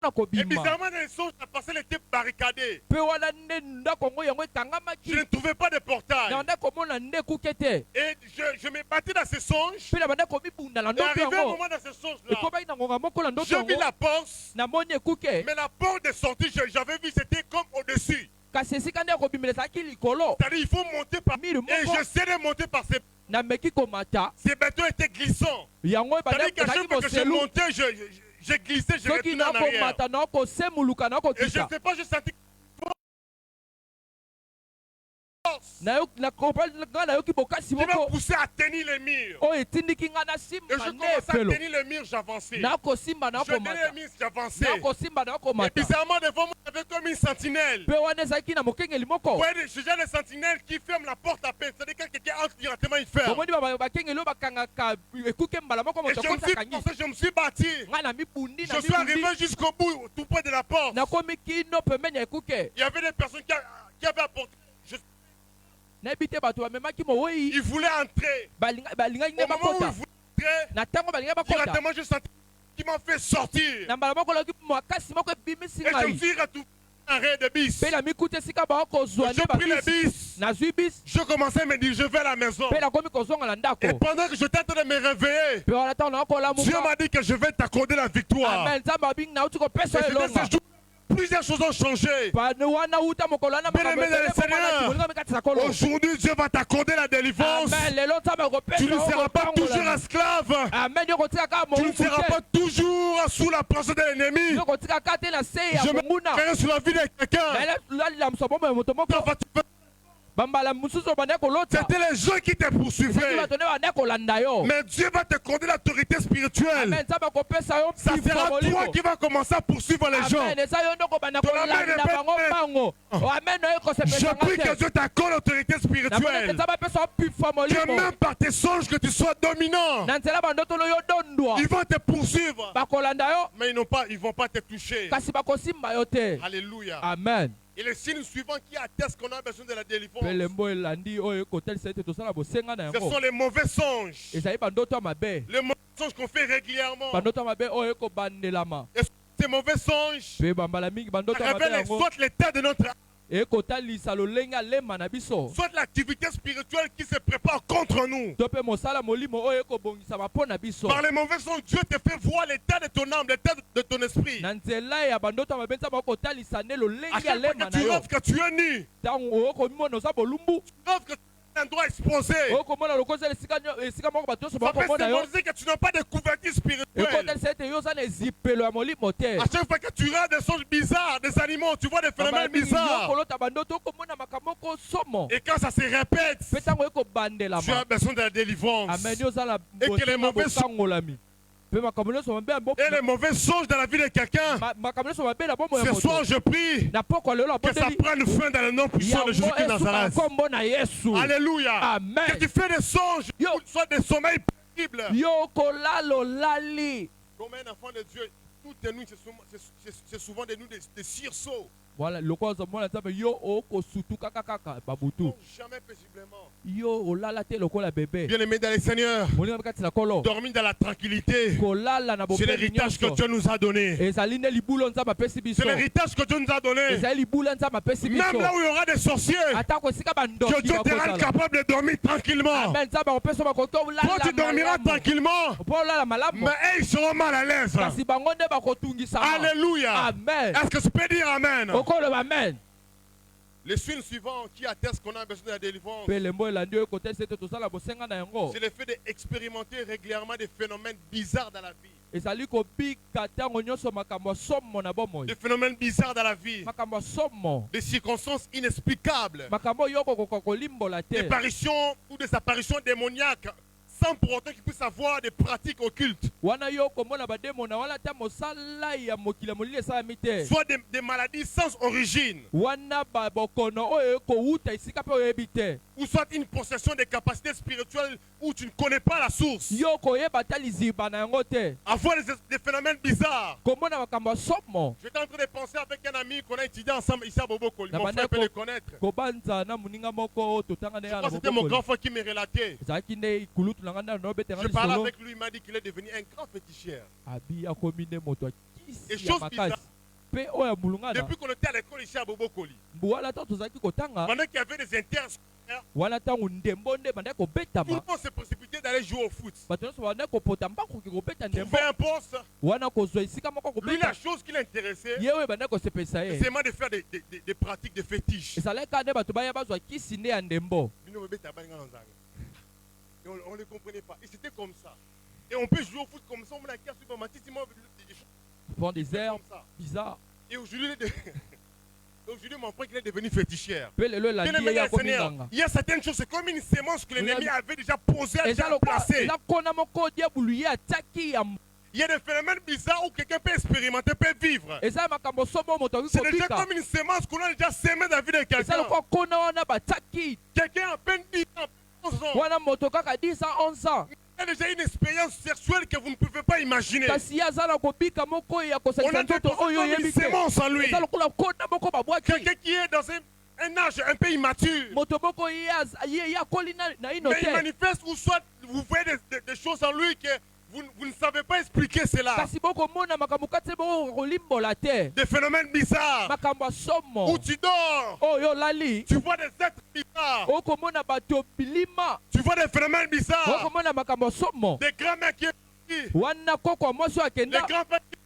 na Et kobima bizarrement, dans les songes, la parcelle était barricadée. pe wana nde ndako yango yango ekangamaki Je ne trouvais pas de portail. na ndako omona nde ekuke te Et je me battais dans ces songes. mpe na bandako mibunda na Et ndoto arrivé un yango moment dans ces songes-là, ekobaki na ngonga moko na ndoto je vis yango la porte, namoni ekuke mais la porte de sortie, j'avais vu, c'était comme au-dessus. kasi esika nde ekobimela ezalaki likolo C'est-à-dire, il faut monter par. mire Et moko j'essaie de monter par nameki komata ces bétons étaient glissants. yango C'est-à-dire qu'à ezalaki chaque fois que je moselu montais, je glissais, je soki retournais en arrière. nakomata nakosemuluka Et je ne nakokita sais pas, je sentais. nga nayoki bokasi Qui m'a moko poussé à tenir les murs. oyo etindiki nga Et je nasimba nde commençais à efelo tenir les murs, j'avançais. nakosimba Je tenais nakomata les murs, j'avançais. nakosimba Et nakomata bizarrement, devant moi, il y avait comme une sentinelle. mpe wana ezalaki na mokengeli moko Ouais, ce genre de sentinelle qui ferme la porte à peine. C'est-à-dire que quelqu'un entre directement, il ferme. omoni bakengeli oyo bakangaka ekuke mbala moko Et moto akotakangi je me suis battu. nga na mibundi na Je suis mibundi arrivé jusqu'au bout, tout près de la porte. nakomi kino pembeni ya ekuke Il y avait des personnes qui avaient apporté. nayebi te bato bamemaki mowei Ils voulaient entrer. balingaki nde Au moment où ils bakota voulaient entrer, na ntango balingaki bakota directement, je sentais qui m'ont fait sortir. na mbala moko loki makasi moko ebimisi Et je me ngai suis retrouvé en arrêt de bis. mpe na mikuta esika baokozwa Je nde pris le babisi bis. nazwi bis Je commençais à me dire, je vais à la maison. mpe nakomi kozonga na Et ndako pendant que j'étais en train de me réveiller, mpe wana ntango Dieu nakolamuka m'a dit que je vais t'accorder la victoire. amen nzambe abingi nauti kopesa Et yo c'était elonga ce jour plusieurs choses ont changé. Bien-aimé dans le Seigneur, aujourd'hui Dieu va t'accorder la délivrance. Tu ne seras pas toujours esclave. Tu ne seras pas toujours sous la pression de l'ennemi. Je me mets sur la vie de quelqu'un. C'était les gens qui te poursuivaient. Mais Dieu va te accorder l'autorité spirituelle. Ça sera toi qui vas commencer à poursuivre les gens. Je prie que Dieu t'accorde l'autorité spirituelle. Que même par tes songes que tu sois dominant. Ils vont te poursuivre. Mais ils ne vont pas te toucher. Alléluia. Amen. Et le signe suivant qui atteste qu'on a besoin de la délivrance, ce sont les mauvais songes. Les mauvais songes qu'on fait régulièrement. Et ces mauvais songes révèlent soit l'état de notre âme, soit l'activité spirituelle qui se prépare contre nous. Par les mauvais songes, Dieu te fait voir l'état de ton âme, l'état de ton esprit. À chaque fois que tu rêves que tu es nu, tu rêves que tu es un endroit exposé, ça peut symboliser que tu n'as pas de couverture spirituelle. À chaque fois que tu rêves des songes bizarres, des animaux, tu vois des phénomènes bizarres. Et quand ça se répète, tu as besoin de la délivrance. Et que les mauvais songes et les mauvais songes dans la vie de quelqu'un, ce soir je prie que ça prenne fin dans le nom puissant de Jésus-Christ de Nazareth. Alléluia. Amen. Que tu fais des songes, soit des sommeils paisibles. Comme un enfant de Dieu, toutes les nuits, c'est souvent des nuits de sursauts. Voilà, le quoi jamais paisiblement. Bébé. Bien-aimé dans le Seigneur, dormir dans la tranquillité. C'est l'héritage que Dieu nous a donné. C'est l'héritage que Dieu nous a donné. Même là où il y aura des sorciers, que Dieu te rende capable de dormir tranquillement. Toi tu dormiras tranquillement, mais ils seront mal à l'aise. Alléluia. Amen. Est-ce que tu peux dire Amen? Amen. Le signe suivant qui atteste qu'on a besoin de la délivrance, c'est le fait d'expérimenter régulièrement des phénomènes bizarres dans la vie. Des phénomènes bizarres dans la vie. Des circonstances inexplicables. Des apparitions ou des apparitions démoniaques, sans pour autant qu'ils puissent avoir des pratiques occultes. Soit des maladies sans origine. Ou soit une possession des capacités spirituelles où tu ne connais pas la source. Avoir des phénomènes bizarres. J'étais en train de penser avec un ami qu'on a étudié ensemble ici à Bobokoli. Mon frère peut le connaître. Je crois que c'était mon grand frère qui me relatait. Je parlais avec lui, il m'a dit qu'il est devenu un grand féticheur. Et chose bizarre, depuis qu'on était à l'école ici à Bobokoli, pendant qu'il y avait des interscolaires, tout le monde se précipitait d'aller jouer au foot. Trouver un poste, lui la chose qui l'intéressait, c'est seulement de faire des pratiques de fétiches. Et on ne le comprenait pas. Et c'était comme ça. Et on peut jouer au foot comme ça. On a des des airs bizarres. Et aujourd'hui, mon frère, il est devenu féticheur. Il y a certaines choses, c'est comme une sémence que l'ennemi avait déjà posée, déjà placée. Il y a des phénomènes bizarres où quelqu'un peut expérimenter, peut vivre. C'est déjà comme une sémence qu'on a déjà sémée dans la vie de quelqu'un. Quelqu'un a à peine 10 ans. Il y a déjà une expérience sexuelle que vous ne pouvez pas imaginer. On a une sémence en lui. Quelqu'un qui est dans un âge un peu immature. Mais il manifeste ou soit vous voyez des choses en lui que vous ne savez pas expliquer cela. Des phénomènes bizarres. Où tu dors. Tu vois des êtres bizarres. Tu vois des phénomènes bizarres. Des grands-mères qui sont ici. Les grands-pères qui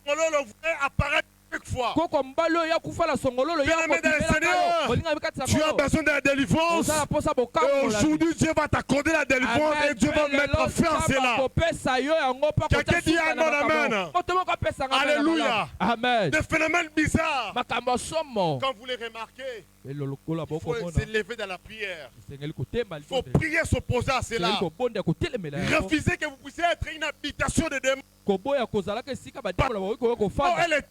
le voient apparaître chaque fois. koko mobali oyo akufala songololo yo Bien-aimé dans le Seigneur, bolinga mikati ya tu as kolo besoin de la délivrance. ozala posa Et bokambola aujourd'hui, Dieu va t'accorder la délivrance et Dieu va mettre fin à cela. kopesa yo yango mpa Quelqu'un dit amen, amen. moto moko apesanga Alléluia. amen Des phénomènes bizarres. makambo somo Quand vous les remarquez, elo lokola il faut bokomona s'élever dans la prière. esengeli kotemba Il faut prier, s'opposer à cela. esengeli kobonda kotelemela yango Refuser que vous puissiez être une habitation de démons. koboya kozalaka esika bademona bakoki koya Oh, kofanda elle est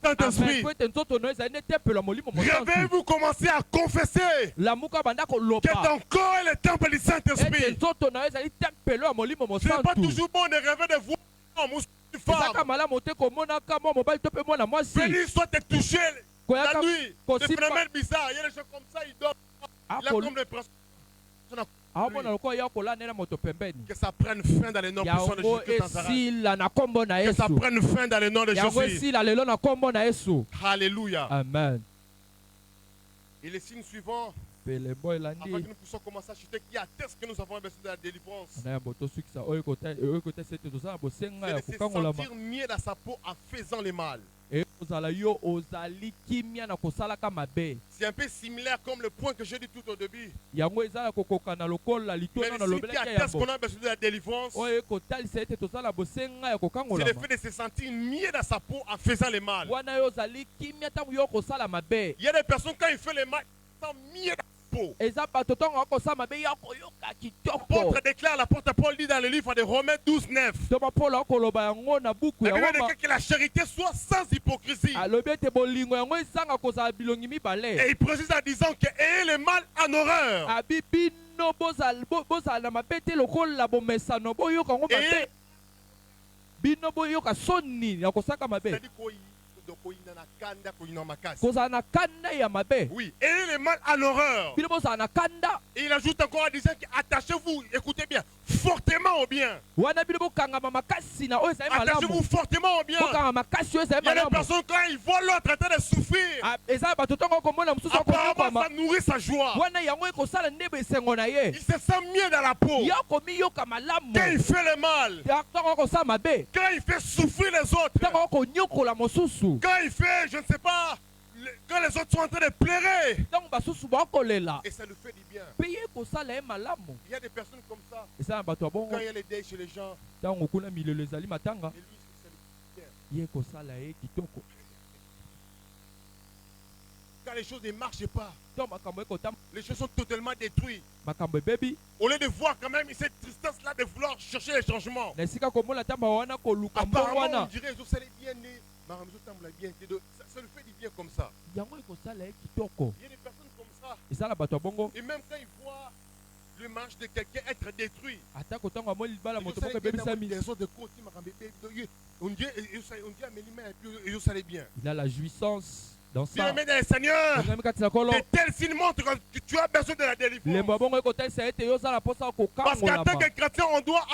Saint-Esprit. po ete nzoto no ezali nde tempelo ya molimo mosantu Réveillez-vous, commencez à confesser lamuka banda que koloba ton corps est le temple du ete Saint-Esprit. nzoto na yo ezali tempelo ya molimo Ce n'est pas mosantu toujours bon de rêver de voir un homme ou une ezaka femme. malamu te komonaka mwa mobali to mpe mwana mwasi Venir soit te toucher la koyaka nuit. Des kosimba phénomènes bizarres. Il y a des gens comme ça, ils dorment. Il a comme des personnes. aomona lokola ya kolanda na moto pembeni Que ça prenne fin dans le nom puissant de yango Jésus Nazareth. esila na kombo na Que ça yesu prenne fin dans le nom de yango Jésus. esila lelo na kombo na yesu Alléluia. amen Et le signe suivant, pelembo afin elandi que nous puissions commencer à chuter, qui atteste que nous avons besoin de la délivrance. na yango tosukisa oyo ekotesa ete tozala bosenga C'est ya de se kokangolama sentir mieux dans sa peau en faisant le mal. ekozala yo ozali kimia na kosalaka mabe C'est un peu similaire comme le point que j'ai dit tout au début. yango ezala kokokana lokola Mais litona le na signe qui lobelaki ya atteste qu'on yambo a besoin de la délivrance, oyo ekotalisa ete tozala bosenga ya c'est kokangolama le fait de se sentir mieux dans sa peau en faisant le mal. wana yo ozali kimia ntango yo kosala mabe Il y a des personnes, quand ils font le mal, ils sont mieux dans sa peau. eza bato ntango akosala mabe yo koyoka kitoko L'apôtre déclare, l'apôtre Paul dit dans le livre de Romains 12, 9. toma polo akoloba yango na buku La ya Bible Roma déclare que la charité soit sans hypocrisie. alobi ete bolingo yango ezanga kozala bilongi mibale Et il précise en disant que ayez le mal en horreur. abi bino bozala na mabe te lokola bomesano boyoka yango mabe Et bino boyoka soni ya kosaka mabe c'est-à-dire qu'il kozala na kanda ya mabe oui, ayez le mal en horreur. bino bozala na kanda Et il ajoute encore en disant que attachez-vous, écoutez bien, fortement au bien. wana bino bokangama makasi na oyo ezali Attachez-vous malamu fortement au bien. bokanga makasi oyo ezali Il y a des malamu personnes quand ils voient l'autre en train de souffrir, eza na bato ntango okomona mosusu apparemment akoyokwama ça nourrit sa joie. wana yango ekosala nde esengo na ye Il se sent mieux dans la peau. yo komiyoka malamu Quand il fait le mal, ntango okosala mabe quand il fait souffrir les autres, ntango okonyokola mosusu quand il fait, je ne sais pas, quand les autres sont en train de pleurer, ntango basusu bakolela et ça lui fait du bien. mpe ye ekosala ye malamu Il y a des personnes comme ça, eza na bato ya bongo quand il y a les deuils chez les gens, ntango kuna milelo ezali matanga et lui, ça lui fait bien. ye ekosala ye kitoko Quand les choses ne marchent pas, ntango makambo ekotama les choses sont totalement détruites. makambo ebebi Au lieu de voir quand même cette tristesse-là de vouloir chercher les changements, na esika komona tamba wana koluka mbongo apparemment on wana dirait que ça allait bien né. Ça lui fait du bien comme ça. yango ekosala ye kitoko Il y a des personnes comme ça. eza na bato ya bongo Et même quand ils voient le marche de quelqu'un être détruit, atako ntango amoni libala moto moko ils ebebisami on dirait à mes mains et puis ils s'allait bien. il a la jouissance dans ça Bien-aimé dans le Seigneur, ngami kati na kolo de tels signes montrent que tu as besoin de la lembo ya délivrance. bongo ekotalisa ete yo ozala mposa Parce qu'en tant kokangolama que chrétien, on doit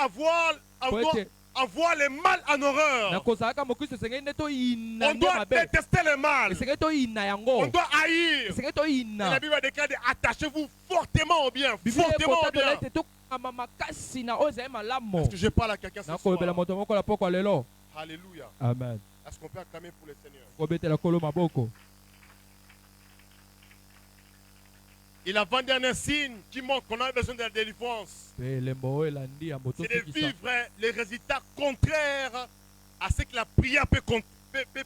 avoir le mal en na horreur. kozalaka mokristo esengeli nde toyina On nde doit mabe détester le mal. esengeli toyina On yango doit haïr. esengeli Et toyina la Bible déclare attachez-vous fortement au bien. biblia Fortement au ekotatola bien. ete tokangama makasi na oyo ezali malamu Est-ce que je parle à quelqu'un ce nakolobela soir? moto moko na pokwa lelo Alléluia. amen Est-ce qu'on peut acclamer pour le Seigneur? kobetela kolo maboko Et l'avant-dernier signe qui montre qu'on a besoin de la délivrance, mpe elembo oyo elandi ya moto c'est de sukisa vivre les résultats contraires à ce que la prière peut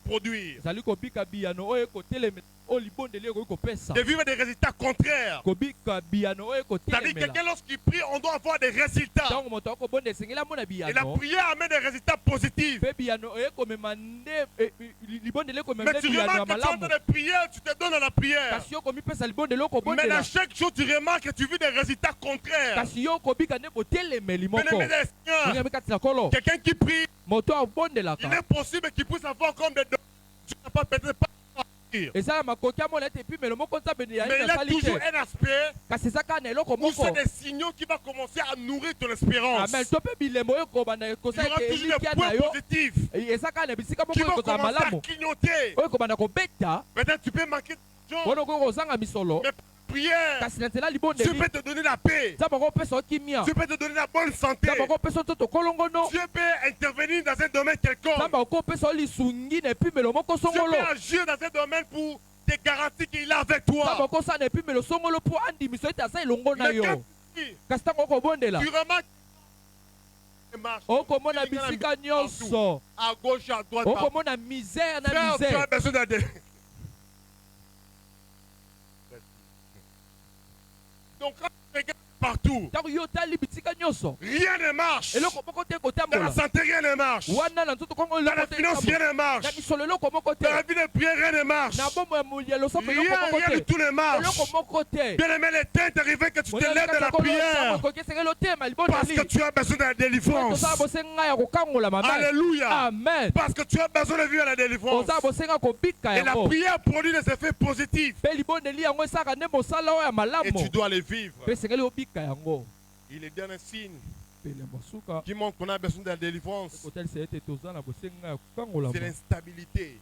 produire. ezali kobika biyano oyo ekotelemela oyo libondeli ekoki kopesa De vivre des résultats contraires. kobika biyano oyo C'est-à-dire que ekotelemela quelqu'un lorsqu'il prie, on doit avoir des résultats. ntango moto akobonda esengeli amona Et la biyano prière amène des résultats positifs. mpe biyano ekomema nde libondeli ekomema Mais nde tu biyano ya remarques que tu es en malamu train de prier, tu te donnes à la prière. kasi yo komipesa libondeli Mais okobondela dans chaque chose, tu remarques que tu vis des résultats contraires. kasi yo okobika nde botelemeli moko Bien-aimé des Seigneurs, ngami kati na kolo quelqu'un qui prie, moto il abondelaka est possible qu'il puisse avoir comme des dons. Tu n'as pas peut-être pas prier. eza na makoki amona ete epimelo moko nzambe Mais yayi il y a nasali toujours te un aspect kasi eza kaka na eloko où moko c'est des signaux qui vont commencer à nourrir ton espérance. amen to mpe bilembo oyo ekobanda Il y ekosala aura ete toujours elikia des na points yo positifs eza kaka na bisika moko qui oyo vont ekozala commencer à malamu clignoter. oyo ekobanda kobeta Peut-être tu peux manquer de gens, wana okoki kozanga misolo mais prière, kasi na nzela Dieu libondeli peut te donner la paix. nzambe akopesa yo kimia Dieu peut te donner la bonne santé. nzambe akopesa yo nzoto kolongono Dieu peut intervenir dans un domaine quelconque. nzambe akopesa yo lisungi na epimelo moko Dieu songolo peut agir dans un domaine pour te garantir qu'il est avec nzambe toi. akosala na epimelo songolo mpo andimisa ete aza elongo na Mais quand yo tu dis, kasi ntango okobondela tu remarques qu'il marche. okomona bisika nyonso À gauche, à droite, partout. okomona misère na Frère, tu as misère besoin d'aider. Donc quand tu regardes partout, ntango yo otali bisika nyonso rien ne marche. eloko moko te Dans la kotambola santé, rien ne marche. wana na nzoto kongo Dans la eloko te finance, rien ne marche. na misolo eloko moko te Dans la vie de prière, rien ne marche. na bomoi ya losambo eloko moko Rien du te tout ne marche. eloko moko te Bien aimé, le temps est arrivé que tu te lèves de la prière okokesengeli otema parce que libondeli tu as besoin de la délivrance. tozala bosenga ya kokangola mama Alléluia. amen Parce que tu as besoin de vivre la délivrance. ozala bosenga kobika Et la yango prière produit des effets positifs. mpe libondeli yango esalaka nde mosala oyo ya Et malamu tu dois les vivre. mpe esengeli obika yango Il est bien un signe pele mosuka qui montre qu'on a besoin de la délivrance. kotalisa ete toza na bosenga ya C'est kokangolama l'instabilité.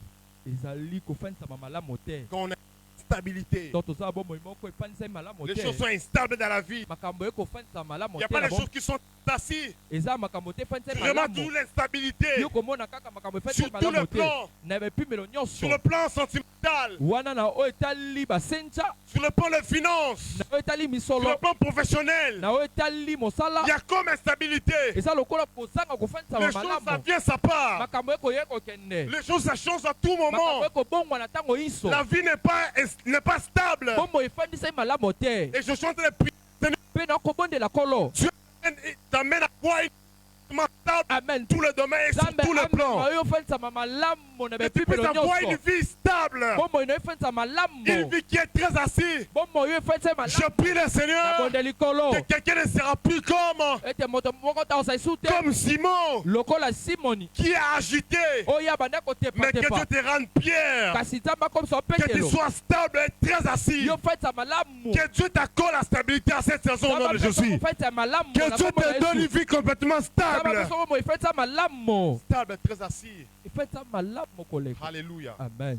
ezali kofanisama malamu te Quand on a instabilité, to tozala bomoi moko efanisami malamu les te choses sont instables dans la vie. makambo ekofanisa malamu Il n'y a te pas na des choses qui sont assises. eza makambo te efanisami Vraiment, malamu toujours l'instabilité. yo komona kaka makambo Sur efanisami tous les malamu te plans. na bepimelo Sur nyonso le plan sentimental. wana na oyo etali basenza Sur le plan des finances. na oyo etali Sur le misolo plan professionnel. na oyo etali mosala Il y a comme instabilité. eza lokola kozanga kofanisama Les choses, ça malamu vient, ça part. makambo ekoye kokende Les choses, ça change à tout makambo moment. ekobongwa na ntango iso La vie n'est pas stable. bombo efandisami malamu te Et je chante les prières. mpe na kobondela kolo Dieu t'amène à voir une stable amen dans tous les domaines et sur nzambe tous les plans. amema oyo ofandisama malamu na Et tu peux bepimelo avoir une nyonso vie stable. bombo ino efandisa Une malamu vie qui est très assise. bombo oyo efandisami Je malamu prie le na Seigneur bondeli kolo que quelqu'un ne sera plus ete moto moko takosa esu te comme Simon lokola simoni qui est agité. oyo abanda Mais que Dieu kotepatepa te rende Pierre. kasi nzambe akomisa Que tu petelo sois stable et très assis. yo ofandisa malamu Que Dieu t'accorde la stabilité à cette saison au nom de Jésus. ofandisa malamu Que na Dieu kombo na te donne une Yesu. vie complètement Nzambe stable. apesa kombo efandisa malamu Stable et très assis. efandisa malamu koleka Alléluia. amen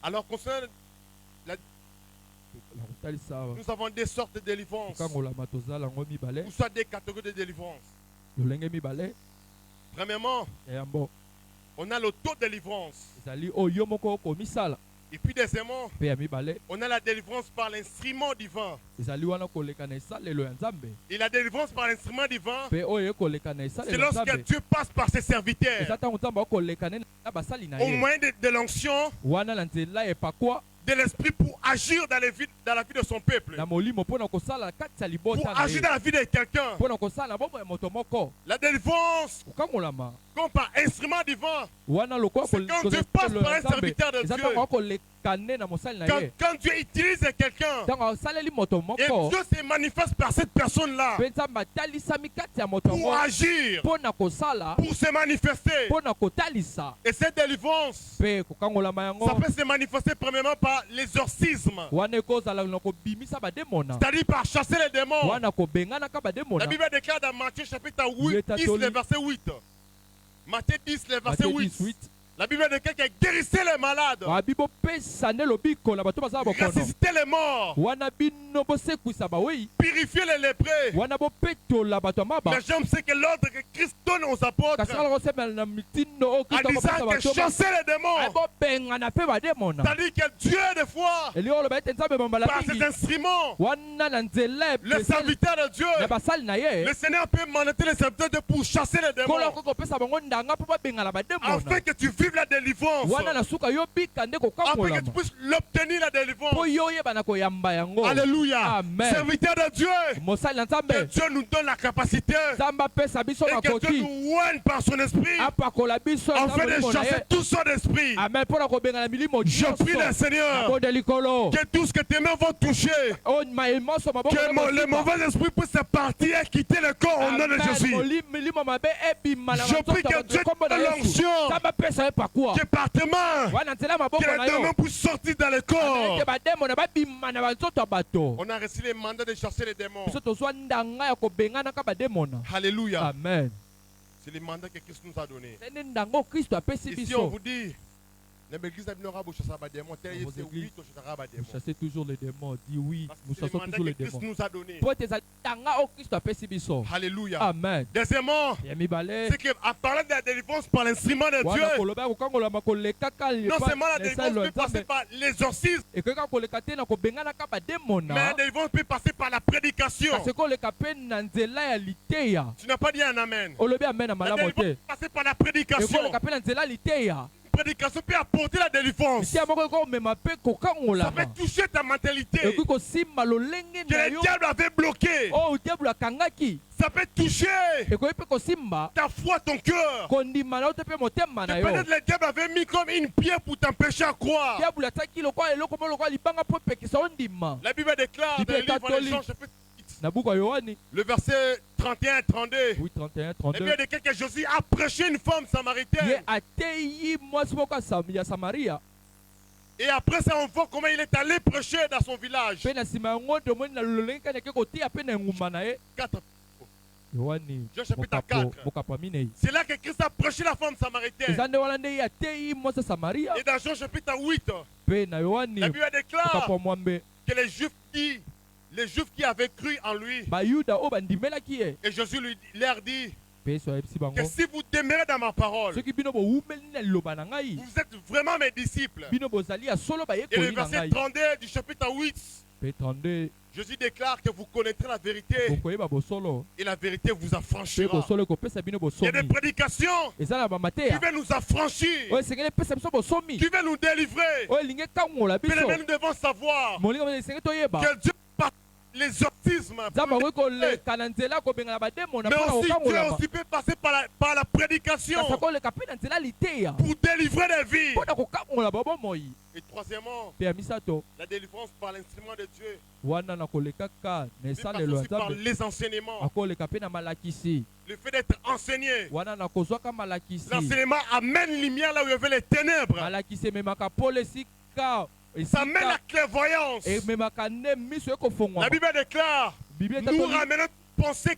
Alors concernant, na kotalisa awa nous avons des sortes de délivrance. kokangolama tozala yango mibale Ou soit des catégories de délivrance. lolenge mibale Premièrement, ya yango on a l'autodélivrance. ezali oyo yo moko okomisala Et puis deuxièmement, mpe ya mibale on a la délivrance par l'instrument divin. ezali wana koleka na esalelo ya nzambe Et la délivrance par l'instrument divin, mpe oyo ekoleka na c'est esalelo ya lorsque nzambe Dieu passe par ses eza serviteurs ntango nzambe akoleka ne na basali na au ye moyen de l'onction wana na nzela epakwa de l'esprit pour agir dans la vie de son peuple. na molimo mpo na kosala kati ya Pour libota na agir ye dans la vie de quelqu'un. mpo na kosala na bomoi ya moto moko La délivrance, kokangolama comme par instrument divin, wana lokola C'est quand Dieu passe par un serviteur de eza Dieu. ntango akoleka nde na mosali na ye quand Dieu utilise quelqu'un ntango asaleli moto et moko Dieu se manifeste par cette personne-là mpe nzambe atalisami kati ya moto pour yango agir, mpo na kosala pour se manifester. mpo na kotalisa Et cette délivrance, mpe kokangolama yango ça peut se manifester premièrement par l'exorcisme, wana ekozala na kobimisa bademona c'est-à-dire par chasser les démons. wana kobenganaka bademona La Bible déclare dans Matthieu chapitre 8, Dieu 10, le verset 8. Matthieu 10, le verset Matthieu 8. 18 La Bible déclare qu'il guérissait les malades, abi bopesa nde lobiko na bato bazala bokono ressuscitait les morts, wana bino bosekwisa bawei purifiait les lépreux. wana bopetola bato ya maba Mais j'aime ce que l'ordre que Christ donne aux apôtres kasi kala kosemela na mitindo oyo en kristo disant akopesa que bato chasser les démons. bobengana mpe bademona C'est-à-dire que Dieu, des fois, eli oloba ete nzambe bambala par ses mingi instruments, wana na nzela le epeseli serviteur de Dieu, na basali na ye le Seigneur peut mandater les serviteurs de pour chasser les kola démons. okoki kopesa bango ndanga mpo babengana bademona Afin que tu vives la délivrance. wana na suka yo bika nde Afin que tu kokamolama puisses l'obtenir la mpo délivrance. yo oyeba na koyamba yango Alléluia. Amen. Serviteur de Dieu, mosali na que nzambe Dieu nous donne la capacité nzambe apesa biso et que Dieu makoki nous oigne par son esprit apakola biso na afin de molimo na chasser ye tout son esprit. amen mpo na kobengana milimo Je prie le nyonso Seigneur bonde likolo que tout ce que tes mains vont toucher, oyo nyonso maboko que na les motema. mauvais esprits puissent se partir et quitter le corps au nom de Amen. Jésus. milimo mabe ebima na Je prie banzoto que ya Dieu kombo na te donne Yesu l'onction. nzambe apesa ye pakuwa Que par tes mains, wana nzela maboko que na les yo démons puissent sortir dans le ete corps. bademo na babima na banzoto ya bato On a reçu les mandats de chasser les démons. biso tozwa ndanga ya kobenganaka bademona Alléluia. amen C'est les mandats que Christ nous a donnés. ene ndanga oyo kristo apesi Ici, on biso vous dit, Chassez toujours les démons. Dis oui. Parce que Nous c'est le chassons mandat toujours que les Christ démons. nous a donné. Pour tes atanga au Christ appelle biso. Alléluia. Amen. Deuxièmement, Yami balé. c'est qu'en parlant de la délivrance par l'instrument de Wana Dieu, koloba ko kangola makole kaka non seulement la délivrance peut passer par l'exorcisme, et que quand koleka te na ko bengana ka ba mais la demona. délivrance peut passer par la prédication. Parce que koleka pe na nzela ya liteya. Tu n'as pas dit un amen. Olobi amen na La malamu délivrance te. peut passer par la Et prédication. koleka pe na nzela liteya. La prédication peut apporter la délivrance. Tia moko ko mema pe ko kangola. Ça peut toucher ta mentalité Et ko simba lolenge que na le yo. diable avait bloqué. Oh diable akangaki. Ça peut toucher Et ko pe ko simba ta foi, ton cœur. kondima na te pe motema na yo. Peut-être le diable avait mis comme une pierre pour t'empêcher à croire. Diable ataki lokwa eloko mo lokwa libanga po pekisa ondima. La Bible déclare dans le livre de Jean, chapitre 8, Na buku ya Yohani le verset 31 et 32. 8 31 La 32. Bible déclare que Jésus a prêché une femme Ye samaritaine. ateyi mwasi moko ya Samaria. Et après ça, on voit comment il est allé prêcher dans son village. Pe na sima yango tomoni na lolenge kaka ke kotia pe na nguma na ye. 4. Yohani Jean chapitre 4. mokapo minei. C'est là que Christ a prêché la femme samaritaine. Eza nde wana nde ye ateyi mwasi ya Samaria. Et dans Jean chapitre 8, Pe na Yohani la Bible déclare mokapo mwambe. que les Juifs qui avaient cru en lui, Bayuda o bandimelaki ye. et Jésus leur dit Pe so ayebisi bango. que si vous demeurez dans ma parole, Soki bino bowumeli na liloba na ngai. vous êtes vraiment mes disciples. Bino bozali ya solo Et le bayekoli na verset ngai. 32 du chapitre 8, Pe 32 Jésus déclare que vous connaîtrez la vérité bokoyeba bosolo. et la vérité vous Pe affranchira. bosolo ekopesa bino Il y a des bosomi. prédications Eza na qui bamateya. veulent nous affranchir, Oyo esengeli epesa biso bosomi. qui veulent nous délivrer. Oyo elingi ekangola Mais biso. nous devons savoir Molinga moto esengeli toyeba. que Dieu par l'exorcisme, Nzambe akoki koleka na nzela kobengana bademona mais mpona aussi Dieu kokangolama. aussi peut passer par la prédication Kasi akoleka mpe na nzela liteya pour délivrer des vies. mpona kokangola babomoi. Et troisièmement, Mpe ya misato la délivrance par l'instrument de Dieu, wana na koleka ka na mais passe esalelo ya aussi par nzambe les enseignements. akoleka mpe na malakisi. Le fait d'être enseigné, Wana na kozwaka malakisi. l'enseignement amène lumière là où il y avait les ténèbres. Malakisi ememaka pole esika Ça mène la clairvoyance. ememaka nde miso ekofongwama. La Bible déclare, Biblia nous etatoli ramenons pensée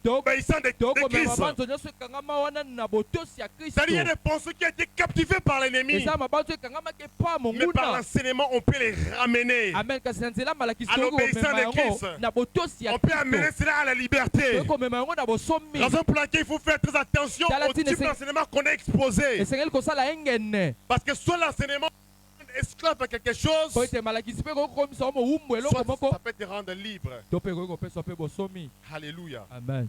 obéissant de tokomema Christ. mabanzo nyonso ekangama wana na botosi ya kristo. C'est-à-dire, il y a des pensées qui ont été captivées par l'ennemi. Eza mabanzo ekangamaki epa Mais par monguna. l'enseignement, on peut les ramener. Amen. Kasi na nzela malakisi À l'obéissance tokomema de Christ. yango na botosi ya On peut amener kristo. cela à la liberté. Tokomema yango na bosomi. Raison pour laquelle il faut faire très attention Tala au tine type se- d'enseignement qu'on est exposé. esengeli kosala engene Parce que soit l'enseignement est esclave à quelque chose, po ete malakisi mpe kokomisa ngo mowumbu eloko soit moko ça peut te rendre libre. to mpe koki kopesa mpe bosomi. Alléluia. Amen.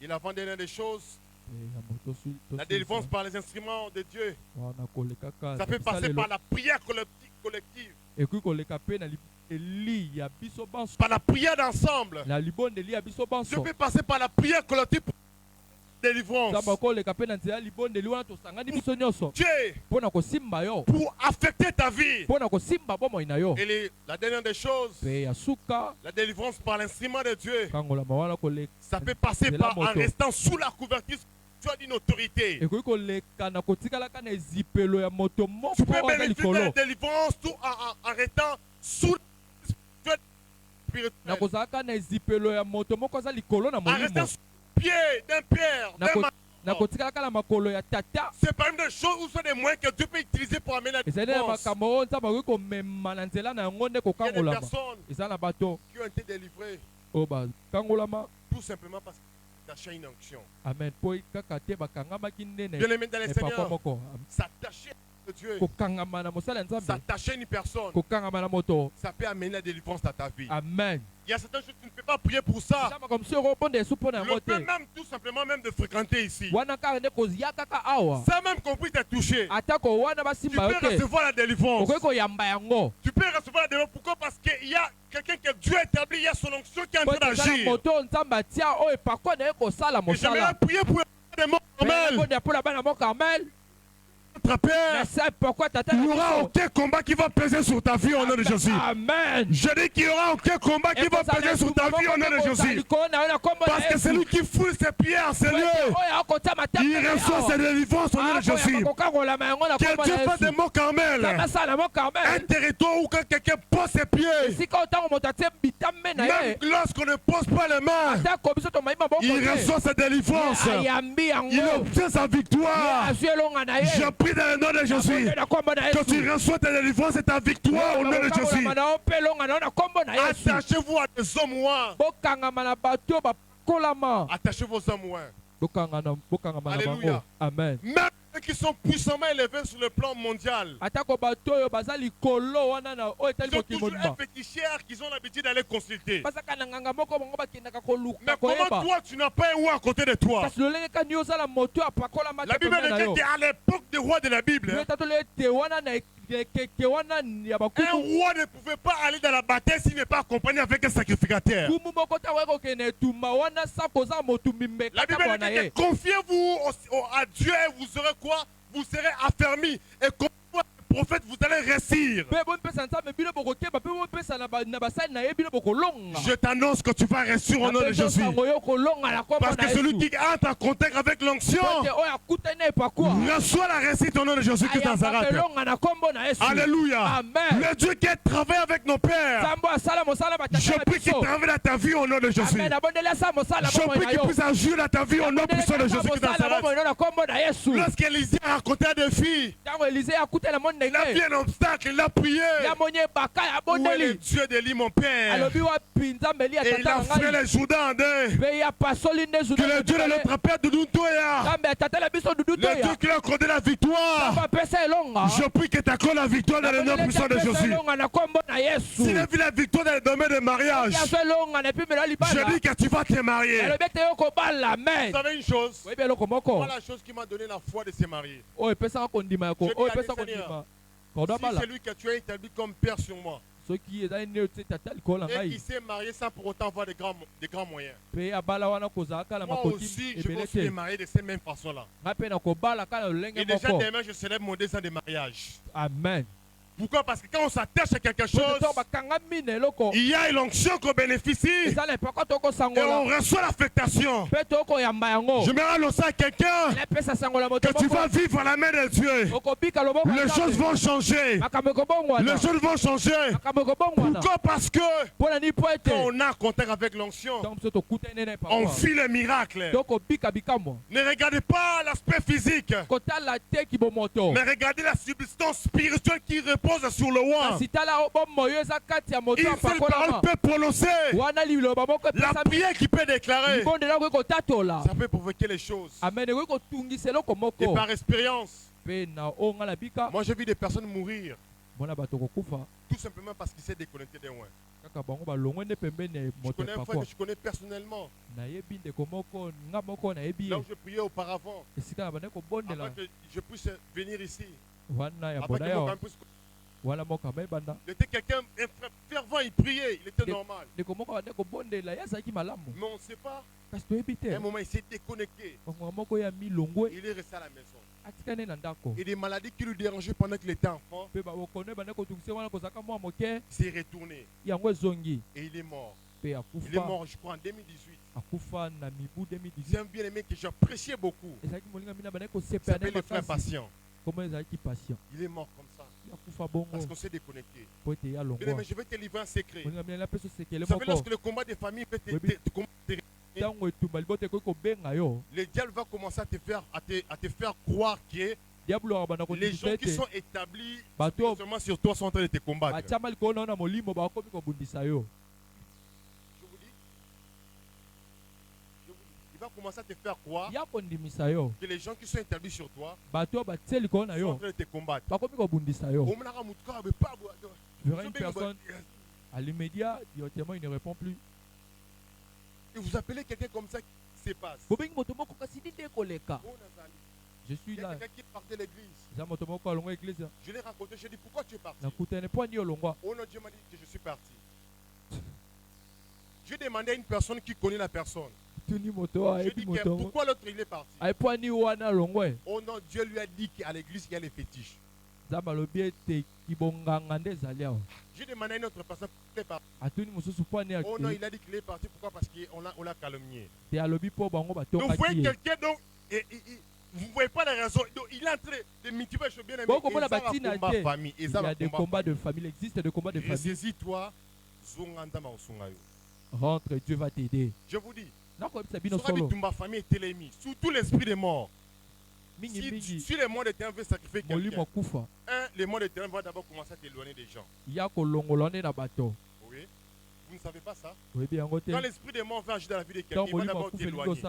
Et l'avant-dernière des choses, Ya moto su- to la su- délivrance par les instruments de Dieu, wana koleka ka ça na peut passer bisalelo. par la prière collective, ekoki koleka mpe na eli ya biso banso par la prière d'ensemble. na libondeli ya biso Dieu banso. peut passer par la prière collective pour la délivrance. nzambe akoleka mpe na nzela ya libondeli wana tosangani biso nyonso Dieu, mpo na kosimba yo pour affecter ta vie. mpo na kosimba bomoi na yo. Et la dernière des choses, Mpe ya suka la délivrance par l'instrument de Dieu, kangolama wana koleka ça peut passer C'est par la en moto. restant sous la couverture d'une autorité. ekoki koleka na kotikalaka na ezipelo ya moto Tu moko peux aza bénéficier de la likolo délivrance tout en restant sous la spirituelle. na kozalaka na ezipelo ya moto moko aza likolo na En restant molimo sous le pied d'un père, na d'un ko- mari. na kotikalaka na makolo ya tata. C'est parmi des choses où sont des moyens que Dieu peut utiliser pour amener la ezali na délivrance. makambo oyo nzambe akoki komema na nzela na yango nde Il y a des kokangolama. personnes eza na bato qui ont été délivrées oyo bakangolama. tout simplement parce qu'ils attachaient une onction. Amen. Po kaka te bakangamaki nde na Bien aimé dans les epakwa Seigneurs, moko. s'attacher à Dieu, Kokangama na mosala ya nzambe. s'attacher à une personne, Kokangama na moto. ça peut amener la délivrance dans ta vie. Amen. Il y a certaines choses que tu ne peux pas prier pour ça. Nzambe comme si okobonda esu mpo na Le yango fait te. même tout simplement même de fréquenter ici. Wana kaka nde kozia kaka awa. Ça même compris t'es touché. Atako wana Tu basimba yo peux te. recevoir la délivrance. Okoki koyamba yango. Tu peux recevoir la délivrance. Pourquoi? Parce qu'il y a quelqu'un que Dieu a établi, il y a son onction qui est en Po train ete eza na d'agir. moto nzambe atia oyo epakwa na ye kosala Et j'aimerais mosala. prier pour des morts Carmel. Bonde mpo na bana mo Carmel. Notre Père, Merci pourquoi tata. il n'y aura aucun combat qui va peser sur ta vie au nom de Jésus. Amen. Je dis qu'il n'y aura aucun combat qui va peser sur ta vie au nom de Jésus. Parce que celui qui foule ses pieds en ces lieux, il reçoit ses délivrances au nom de Jésus. Que Dieu fasse des mots Carmel. Un territoire où quand quelqu'un pose ses pieds, même lorsqu'on ne pose pas les mains, il reçoit sa délivrance. Il obtient sa victoire. Je prie dans le nom de Jésus. Que tu reçois ta délivrance et ta victoire au nom de Jésus. Attachez-vous à des hommes ouins. Attachez vos hommes ouins. Alléluia. Amen. Même ceux qui sont puissamment élevés sur le plan mondial. Ils ont toujours un féticheur qu'ils ont l'habitude d'aller consulter. Mais comment toi tu n'as pas un roi à côté de toi? La Bible dit qu'à l'époque des rois de la Bible, un roi ne pouvait pas aller dans la bataille s'il n'est pas accompagné avec un sacrificateur. La Bible dit que confiez-vous à Dieu et vous aurez quoi? Vous serez affermis. Et comme le prophète, vous allez réussir. Je t'annonce que tu vas réussir au nom de Jésus. Parce que celui qui entre en contact avec l'onction reçoit la réussite au nom de Jésus-Christ de Nazareth. Alléluia. Amen. Le Dieu qui travaille avec nos pères, je prie qu'il travaille dans ta vie au nom de Jésus. Je prie qu'il puisse agir dans ta vie au nom puissant de Jésus-Christ de Nazareth. Lorsqu'Élisée a raconté à des filles, il a vu un obstacle, il a prié. Où est le Dieu d'Élie, mon père? Et il a fait les Jourdains. Que le Dieu de notre père de Nuntoya, le Dieu qui a accordé la victoire, je prie que tu accordes la victoire dans le nom puissant de Jésus. S'il a vu la victoire dans le domaine de mariage, je dis que tu vas te marier. Vous savez une chose? Voilà la chose qui m'a donné la foi de se marier. Si c'est lui que tu as établi comme père sur moi, et qui s'est marié sans pour autant avoir des grands moyens, moi aussi je vais aussi me marier de cette même façon-là. Et déjà demain je célèbre mon 2 ans de mariage. Amen. Pourquoi? Parce que quand on s'attache à quelque chose, il y a une onction qu'on bénéficie et on reçoit l'affectation. Je me annonce à quelqu'un que tu vas vivre à la main de Dieu. Les choses vont changer. Les choses vont changer. Pourquoi? Parce que quand on a contact avec l'onction, on vit le miracle. Ne regardez pas l'aspect physique, mais regardez la substance spirituelle qui repose sur le roi. Une seule parole peut prononcer, la prière qui peut déclarer, ça peut provoquer les choses. Et par expérience, moi j'ai vu des personnes mourir tout simplement parce qu'ils s'est déconnecté des loin. Je connais un frère que je connais personnellement. Là où je priais auparavant, avant que je puisse venir ici, avant que mon campus. Il était quelqu'un, un frère fervent, il priait, il était normal. Mais on ne sait pas. À un moment, il s'est déconnecté. Il est resté à la maison. Et des maladies qui lui dérangeaient pendant qu'il était enfant, il s'est retourné. Et il est mort. Il est mort, je crois, en 2018. C'est un bien-aimé que j'appréciais beaucoup. Il s'appelle le frère patient. Il est mort comme ça. Parce qu'on s'est déconnecté. Mais je vais te livrer un secret. Vous savez, lorsque le combat des familles fait le diable va commencer à te faire croire que les gens qui sont établis seulement sur toi sont en train de te combattre. Je vous dis, il va commencer à te faire croire que les gens qui sont établis sur toi sont en train de te combattre. Je verrai une personne à l'immédiat, directement il ne répond plus. Et vous appelez quelqu'un comme ça qui se passe. Je suis là. Quelqu'un qui partait de l'église. Je l'ai raconté, je lui ai dit pourquoi tu es parti. Oh non, Dieu m'a dit que je suis parti. Je demandé à une personne qui connaît la personne. Je dis que pourquoi l'autre il est parti. Oh non, Dieu lui a dit qu'à l'église il y a les fétiches. J'ai demandé à une autre personne pourquoi il est parti. Oh non, il a dit qu'il est parti. Pourquoi? Parce qu'on l'a calomnié. Donc vous voyez quelqu'un, donc vous ne voyez pas les raisons. Donc, il est en train de multiplier les bien aimés. Il y a des combats de famille. Il existe des combats de famille. Saisis-toi. Rentre, Dieu va t'aider. Je vous dis, ma famille est télémie. Surtout l'esprit des morts. Si les mois de terrain veulent sacrifier quelqu'un, les mois de terrain vont d'abord commencer à t'éloigner des gens. Oui. Vous ne savez pas ça? Quand l'esprit des morts va agir dans la vie de quelqu'un, il va d'abord t'éloigner.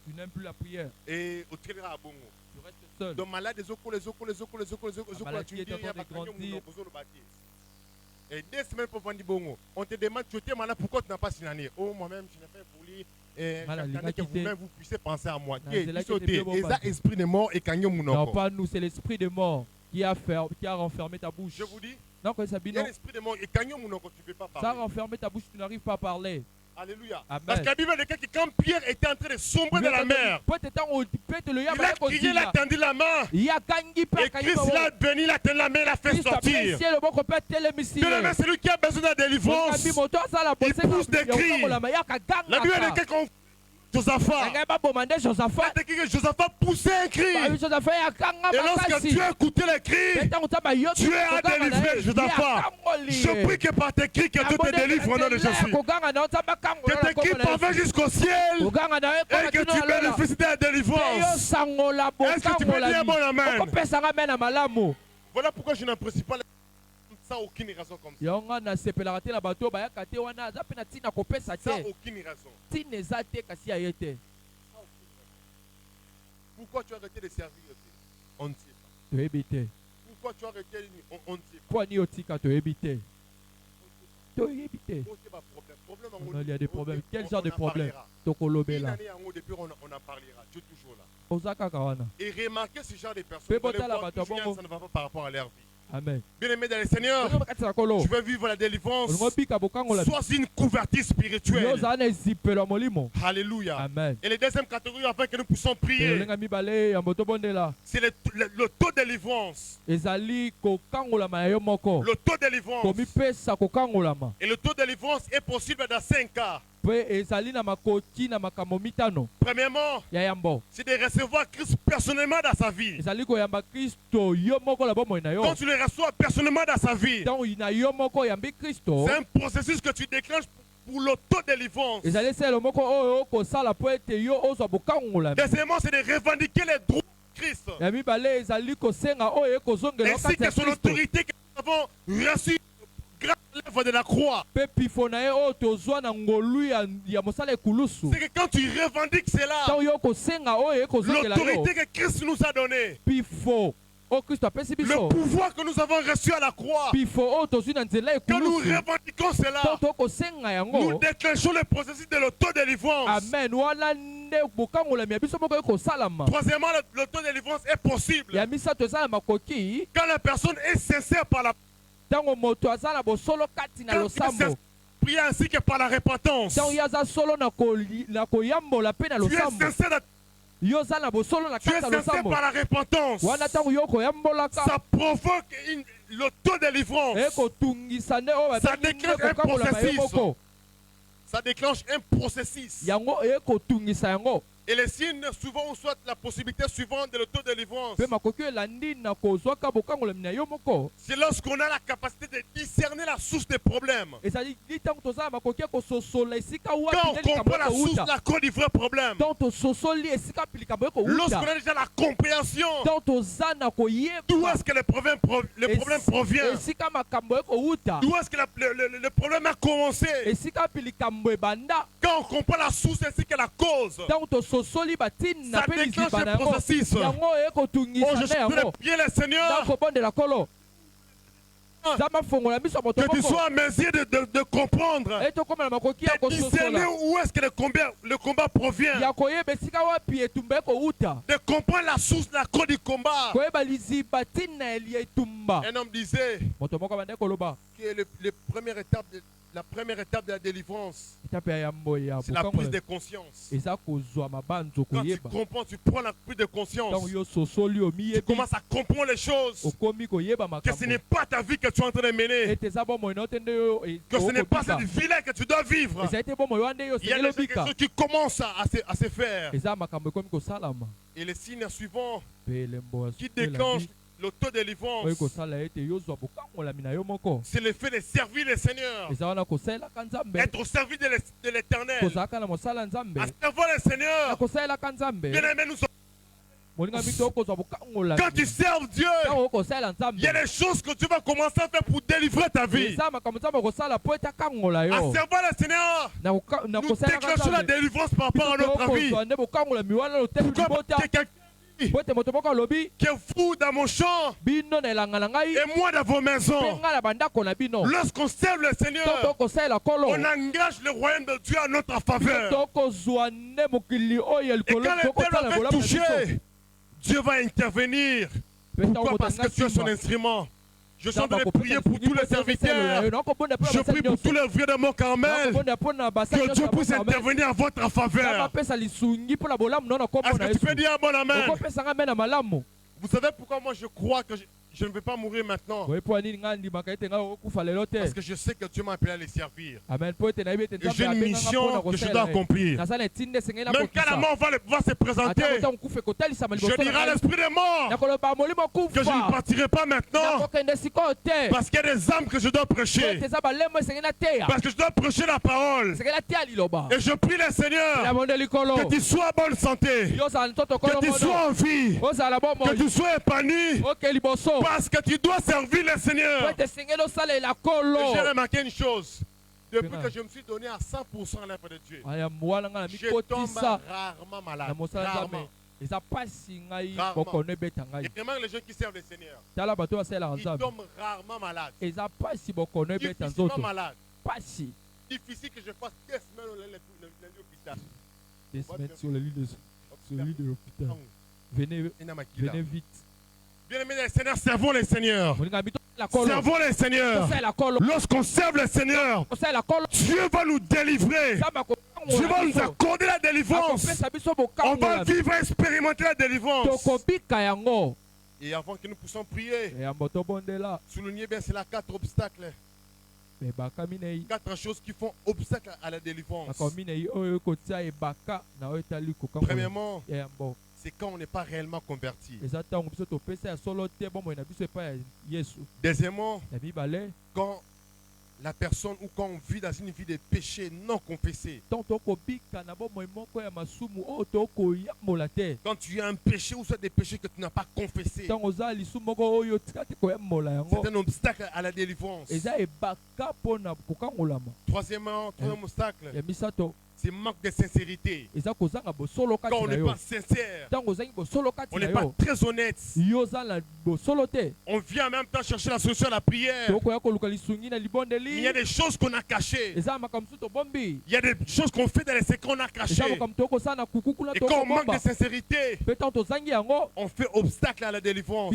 Tu n'aimes plus la prière. Et au trailer à bongo. Tu restes seul. Donc malade des ocos, les ocos, tu dis, et 2 semaines pour vendre bongo. On te demande, tu es malade, pourquoi tu n'as pas signé? Oh, moi-même, je n'ai fait pour lui. J'attendais que vous-même vous puissiez penser à moi. Et ça, esprit de mort et kanyo mounoko. Non, pas nous, c'est l'esprit de mort qui a renfermé ta bouche. Je vous dis, non, il y a l'esprit de mort et kanyo mounoko, tu ne peux pas parler. Ça a renfermé ta bouche, tu n'arrives pas à parler. Alléluia. Amen. Parce que la Bible dit que quand Pierre était en train de sombrer dans la mer, il a crié, il a tendu la main. Et Christ l'a béni, il a tendu la main, il a fait sortir. Celui qui a besoin de la délivrance, il pousse des cris. La Bible dit que Josaphat poussait un cri. Et lorsque tu as écouté les cris, tu es délivré, Josaphat. Je prie que par tes cris, que Dieu te délivre au nom de Jésus. Que tes cris parviennent jusqu'au ciel et que tu bénéficies de la délivrance. Est-ce que tu peux dire un bon amen? Voilà pourquoi je n'apprécie pas sans aucune raison comme ça. Sans aucune raison. Pourquoi tu as arrêté de servir? On ne sait pas. Pourquoi tu as arrêté? On ne sait pas. Il y a des problèmes. Quel genre de problème? On en parlera. Tu es toujours là. Et remarquez ce genre de personnes. Ça ne va pas par rapport à leur vie. Amen. Bien-aimé dans le Seigneur, je veux vivre la délivrance. Sois une couverture spirituelle. Alléluia. Amen. Et la deuxième catégorie, afin que nous puissions prier, c'est le taux de délivrance. Le taux de délivrance. Et le taux de délivrance est possible dans 5 cas. Premièrement, c'est de recevoir Christ personnellement dans sa vie. Quand tu le reçois personnellement dans sa vie, c'est un processus que tu déclenches pour l'autodélivrance. Deuxièmement, c'est de revendiquer les droits de Christ. Ainsi que son autorité que nous avons reçue grâce à l'œuvre de la croix. C'est que quand tu revendiques cela, l'autorité que Christ nous a donnée, le pouvoir que nous avons reçu à la croix, quand nous revendiquons cela, nous déclenchons le processus de l'autodélivrance. Amen. Troisièmement, l'autodélivrance est possible quand la personne est sincère par la prière ainsi que par la repentance. Tu es sincère par la repentance. Ça provoque l'autodélivrance. Ça déclenche un processus. Ça déclenche un processus. Et les signes souvent ou soit la possibilité suivante de l'autodélivrance. C'est lorsqu'on a la capacité de discerner la source des problèmes. Quand on comprend la source, la cause du vrai problème. Lorsqu'on a déjà la compréhension d'où est-ce que le problème provient. D'où est-ce que le problème a commencé. Quand on comprend la source ainsi que la cause, ça déclenche un processus. Oh, je connais bien le Seigneur. Que tu sois en mesure de comprendre, de discerner où est-ce que le combat provient, de comprendre la source, la cause du combat. Un homme disait que la première étape de la délivrance, c'est la prise de conscience. Quand tu comprends, tu prends la prise de conscience. Tu commences à comprendre les choses. Que ce n'est pas ta vie que tu es en train de mener. Que ce n'est pas cette vie-là que tu dois vivre. Il y a des choses qui commencent à se faire. Et le signe suivant qui déclenche l'autodélivrance. oyo kosala ete yozwa bokangolami na yo moko. C'est le fait de servir le Seigneur. Eza wana kosalelaka Nzambe. Être au service de l'Éternel. Kozalaka na mosala Nzambe. À servir le Seigneur. Na kosalelaka Nzambe. Bien-aimés, nous sommes. Moninga mito kozwa bokangolami. Quand tu serves Dieu, Tango kosalela Nzambe. il y a des choses que tu vas commencer à faire pour délivrer ta vie. Eza makambo Nzambe kosala po ete akangola À yo. servir le Seigneur, Na nous kosalelaka déclenchons la Nzambe. délivrance par rapport à notre vie. Kozwa nde bokangolami wana lotebi Pourquoi libota. quelqu'un Po ete moto moko alobi qui est fou dans mon champ bino na elanga na ngai. et moi dans vos Mpe maisons? ngai na bandako na bino. Lorsqu'on serve le Seigneur, Tango kosalela kolo. on engage le royaume de Dieu à notre faveur. Tokozwa nde mokili oyo Et likolo quand le tokosala diable bolamu veut na biso. toucher, Dieu va intervenir. Pourquoi? Parce que tu es son instrument. Je suis en train de prier pour tous les serviteurs. Je prie pour tous les vrais de mon Carmel. Que Dieu puisse intervenir en votre faveur. Est-ce que tu peux dire un bon amen? Vous savez pourquoi moi je crois que je ne vais pas mourir maintenant? Parce que je sais que Dieu m'a appelé à les servir. Et j'ai une mission que je dois accomplir. Même quand la mort va se présenter, je dirai à l'esprit des morts que je ne partirai pas maintenant. Parce qu'il y a des âmes que je dois prêcher. Parce que je dois prêcher la parole. Et je prie le Seigneur que tu sois en bonne santé, que tu sois en vie, que tu sois épanoui. Parce que tu dois servir le Seigneur. Et j'ai remarqué une chose. Depuis que je me suis donné à 100% à l'œuvre de Dieu, je tombe rarement malade. Rarement. Et vraiment les gens qui servent le Seigneur, ils tombent rarement malades. Difficilement malades. Difficile que je fasse 2 semaines au l'hôpital. 2 semaines sur le lit de l'hôpital. Venez vite. Bien-aimés les Seigneurs, servons les Seigneurs. Servons les Seigneurs. Lorsqu'on serve le Seigneur, Dieu va nous délivrer. Dieu va nous accorder la délivrance. On va vivre et expérimenter la délivrance. Et avant que nous puissions prier, soulignez bien, c'est là 4 obstacles. 4 choses qui font obstacle à la délivrance. Premièrement, c'est quand on n'est pas réellement converti. Deuxièmement, quand la personne ou quand on vit dans une vie de péché non confessé. Quand tu as un péché ou soit des péchés que tu n'as pas confessé, c'est un obstacle à la délivrance. Troisièmement, troisième obstacle, c'est manque de sincérité. Quand on n'est pas sincère, on n'est pas très honnête. On vient en même temps chercher la solution à la prière. Il y a des choses qu'on a cachées. Il y a des choses qu'on fait dans les secrets qu'on a cachées. Et quand on manque de sincérité, on fait obstacle à la délivrance.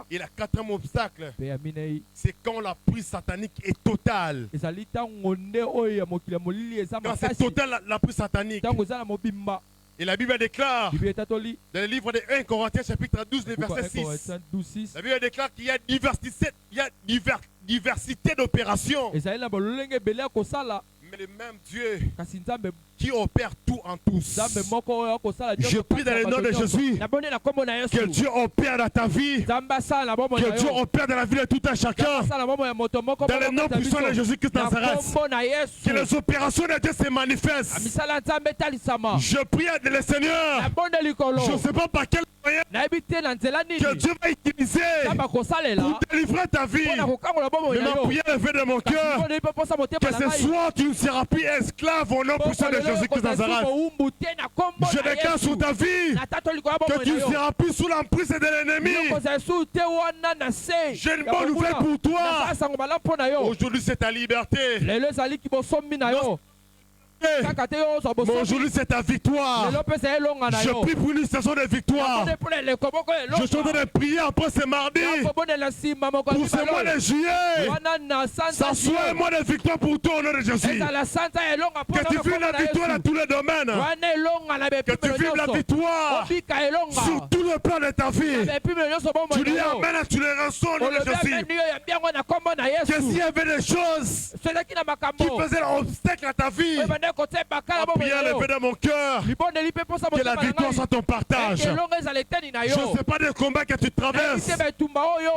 Et le quatrième obstacle, c'est quand la prise satanique est totale. Quand c'est total la prise satanique. Et la Bible déclare, dans le livre de 1 Corinthiens chapitre 12, verset 6, la Bible déclare qu'il y a diversité d'opérations. Mais le même Dieu qui opère tout en tous. Je prie dans le nom de Jésus que Dieu opère dans ta vie, que Dieu opère dans la vie de tout un chacun. Dans le nom puissant de Jésus-Christ Nazareth, que les opérations de Dieu se manifestent. Je prie le Seigneur, je ne sais pas par quel moyen que Dieu va utiliser pour délivrer ta vie. Mais ma prière est faite de mon cœur, que ce soir tu ne seras plus esclave au nom puissant de Jésus-Christ Nazareth. Je déclare sur ta vie que tu ne seras plus sous l'emprise de l'ennemi. J'ai une bonne nouvelle pour toi. Aujourd'hui c'est ta liberté. Mais aujourd'hui c'est ta victoire. Je prie pour une saison de victoire. Je suis en train de prier après ce mardi pour ce mois de juillet. Ça soit un mois de victoire pour toi au nom de Jésus. Que tu vives la victoire dans tous les domaines. Que tu vives la victoire sur tout le plan de ta vie. Tu dis amen et tu les reçois au nom de Jésus. Que s'il y avait des choses qui faisaient obstacle à ta vie, Prière levée dans mon cœur. Que la victoire soit ton partage. Je ne sais pas des combats que tu traverses.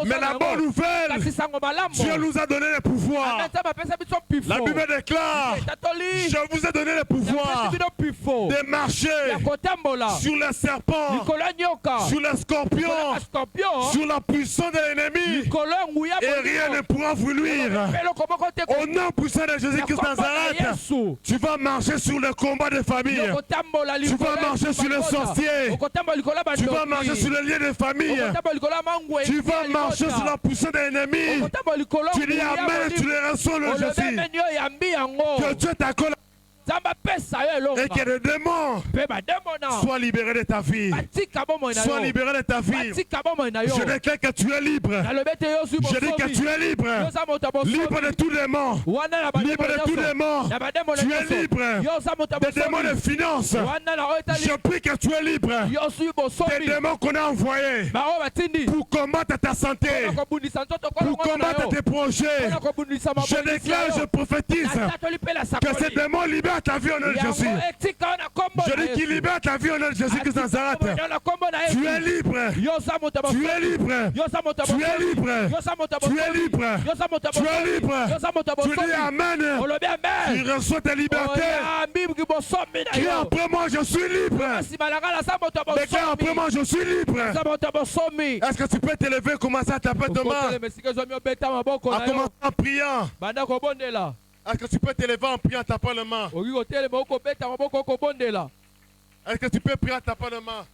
Mais la bonne nouvelle, Dieu nous a donné le pouvoir. La Bible déclare, je vous ai donné le pouvoir de marcher sur les serpents, sur les scorpions, sur la puissance de l'ennemi. Et rien ne pourra vous nuire. Au nom puissant de Jésus-Christ Nazareth, tu vas marcher sur le combat de famille. Tu vas marcher sur les sorciers. Tu vas marcher sur les liens de famille. Tu vas marcher sur la puissance de l'ennemi. Tu dis Amen, tu les reçois le Jésus. Que Dieu t'accorde. Et que les démons soient libérés de ta vie. Sois libéré de ta vie. Je déclare que tu es libre. Je dis que tu es libre. Libre de tous les démons. Libre de tous les démons. Tu es libre des démons de finances. Je prie que tu es libre des démons qu'on a envoyés pour combattre ta santé, pour combattre tes projets. Je déclare, je prophétise que ces démons libèrent ta vie au nom de Jésus. Je dis qu'il libère ta vie au nom de Jésus-Christ Nazareth. Tu es libre. Tu es libre. Tu es libre. Tu es libre. Tu es libre. Tu dis Amen. Tu reçois ta liberté. Crie après moi, je suis libre. Déclare après moi, je suis libre. Est-ce que tu peux t'élever, commencer à taper ta main, à commencer en priant? Est-ce que tu peux t'élever en priant en tapant la main? Est-ce que tu peux prier en tapant la main?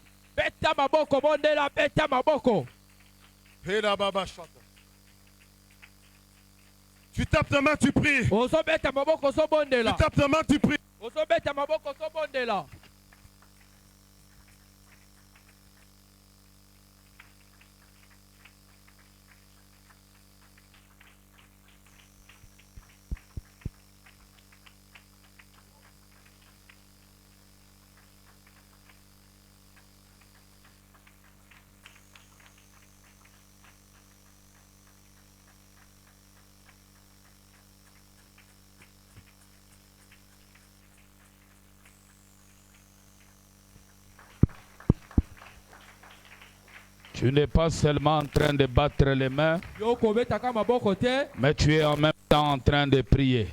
Tu tapes ta main, tu pries. Tu tapes ta main, tu pries. Tu n'es pas seulement en train de battre les mains, mais tu es en même temps en train de prier,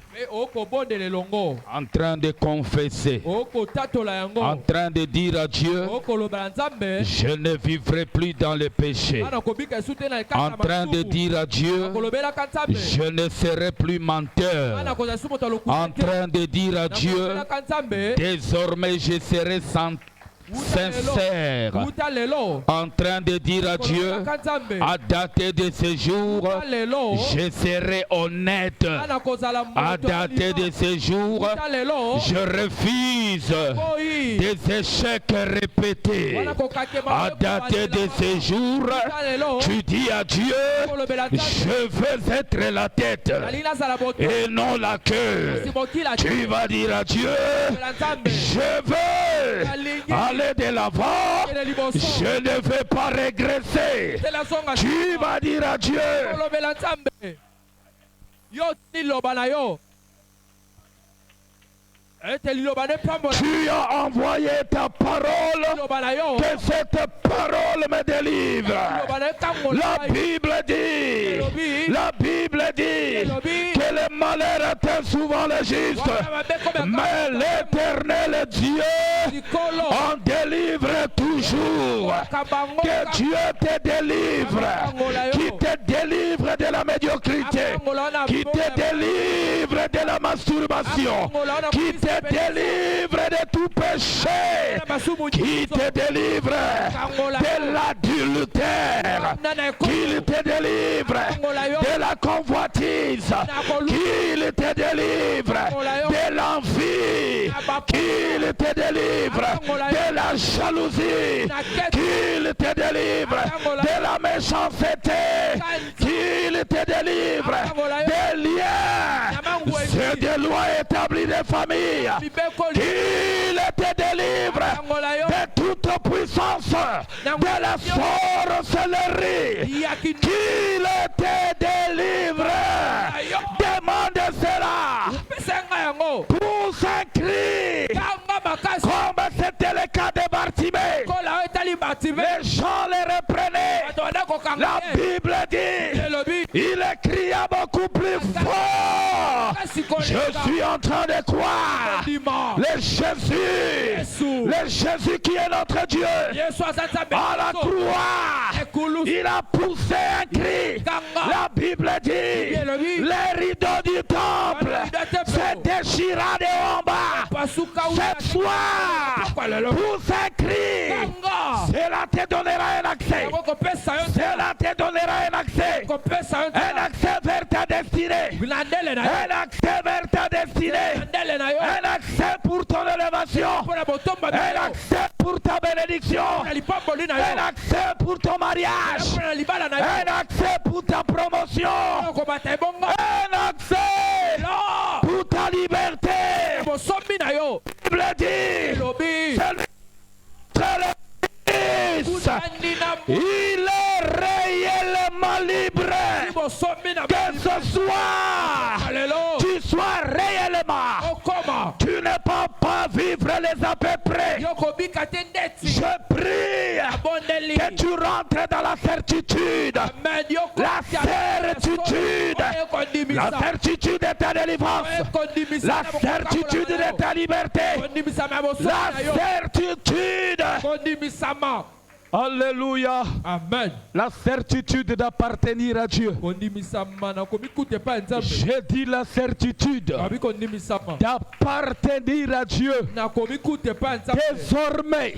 en train de confesser, en train de dire à Dieu, je ne vivrai plus dans le péché, en train de dire à Dieu, je ne serai plus menteur, en train de dire à Dieu, désormais je serai sincère, en train de dire à Dieu, à dater de ce jour, je serai honnête, à dater de ce jour, je refuse des échecs répétés, à dater de ce jour, tu dis à Dieu, je veux être la tête et non la queue. Tu vas dire à Dieu, je veux aller de l'avant, je ne vais pas régresser. Tu vas dire à Dieu, tu as envoyé ta parole, que cette parole me délivre. La Bible dit que le malheur atteint souvent les justes, mais l'Éternel Dieu en délivre toujours. Que Dieu te délivre, qui te délivre de la médiocrité, qui te délivre de la masturbation, qui te délivre de tout péché, qui te délivre de l'adultère, qu'il te délivre de la convoitise, qu'il te délivre de l'envie, qu'il te délivre de la jalousie, qu'il te délivre de la méchanceté, qu'il te délivre des liens, c'est des lois établies de famille, qu'il te délivre de toute puissance, de la sorcellerie, qu'il te délivre. Demande cela. Pousse un cri. les gens les reprenaient. La Bible dit, il écrit à beaucoup plus fort. Je suis en train de croire. Le Jésus qui est notre Dieu. À la croix, il a poussé un cri. La Bible dit, les rideaux du temple se déchira de haut en bas. Cette soir, pousse un cri. Cela te donnera un accès. Cela te donnera un accès. Un accès vers ta destinée. Un accès vers ta destinée. Un accès pour ton élévation. Un accès pour ta bénédiction. Un accès pour ton mariage. Un accès pour ta promotion. Un accès pour ta liberté. La Bible dit, il est réellement libre. Que ce soit, tu sois réellement. Tu ne peux pas vivre les à peu près. Je prie que tu rentres dans la certitude. La certitude de ta délivrance. La certitude de ta liberté. La certitude. Alléluia. Amen. La certitude d'appartenir à Dieu. J'ai dit la certitude d'appartenir à Dieu. Désormais,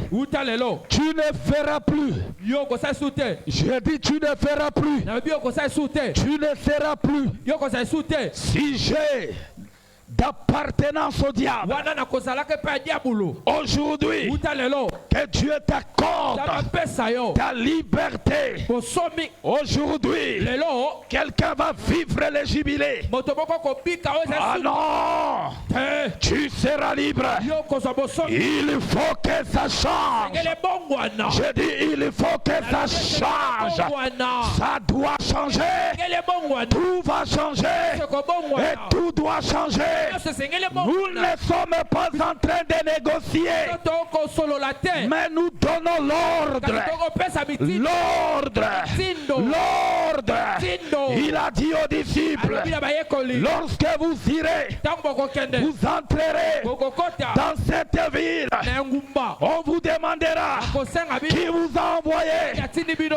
tu ne feras plus. J'ai dit tu ne feras plus. Tu ne seras plus. Si j'ai d'appartenance au diable. Aujourd'hui, que Dieu t'accorde ta liberté. Aujourd'hui, quelqu'un va vivre les jubilés. Ah non, tu seras libre. Il faut que ça change. Je dis il faut que ça change. Ça doit changer. Tout va changer. Et tout doit changer. Nous ne sommes pas en train de négocier, mais nous donnons l'ordre. Il a dit aux disciples, lorsque vous irez, vous entrerez dans cette ville, on vous demandera qui vous a envoyé.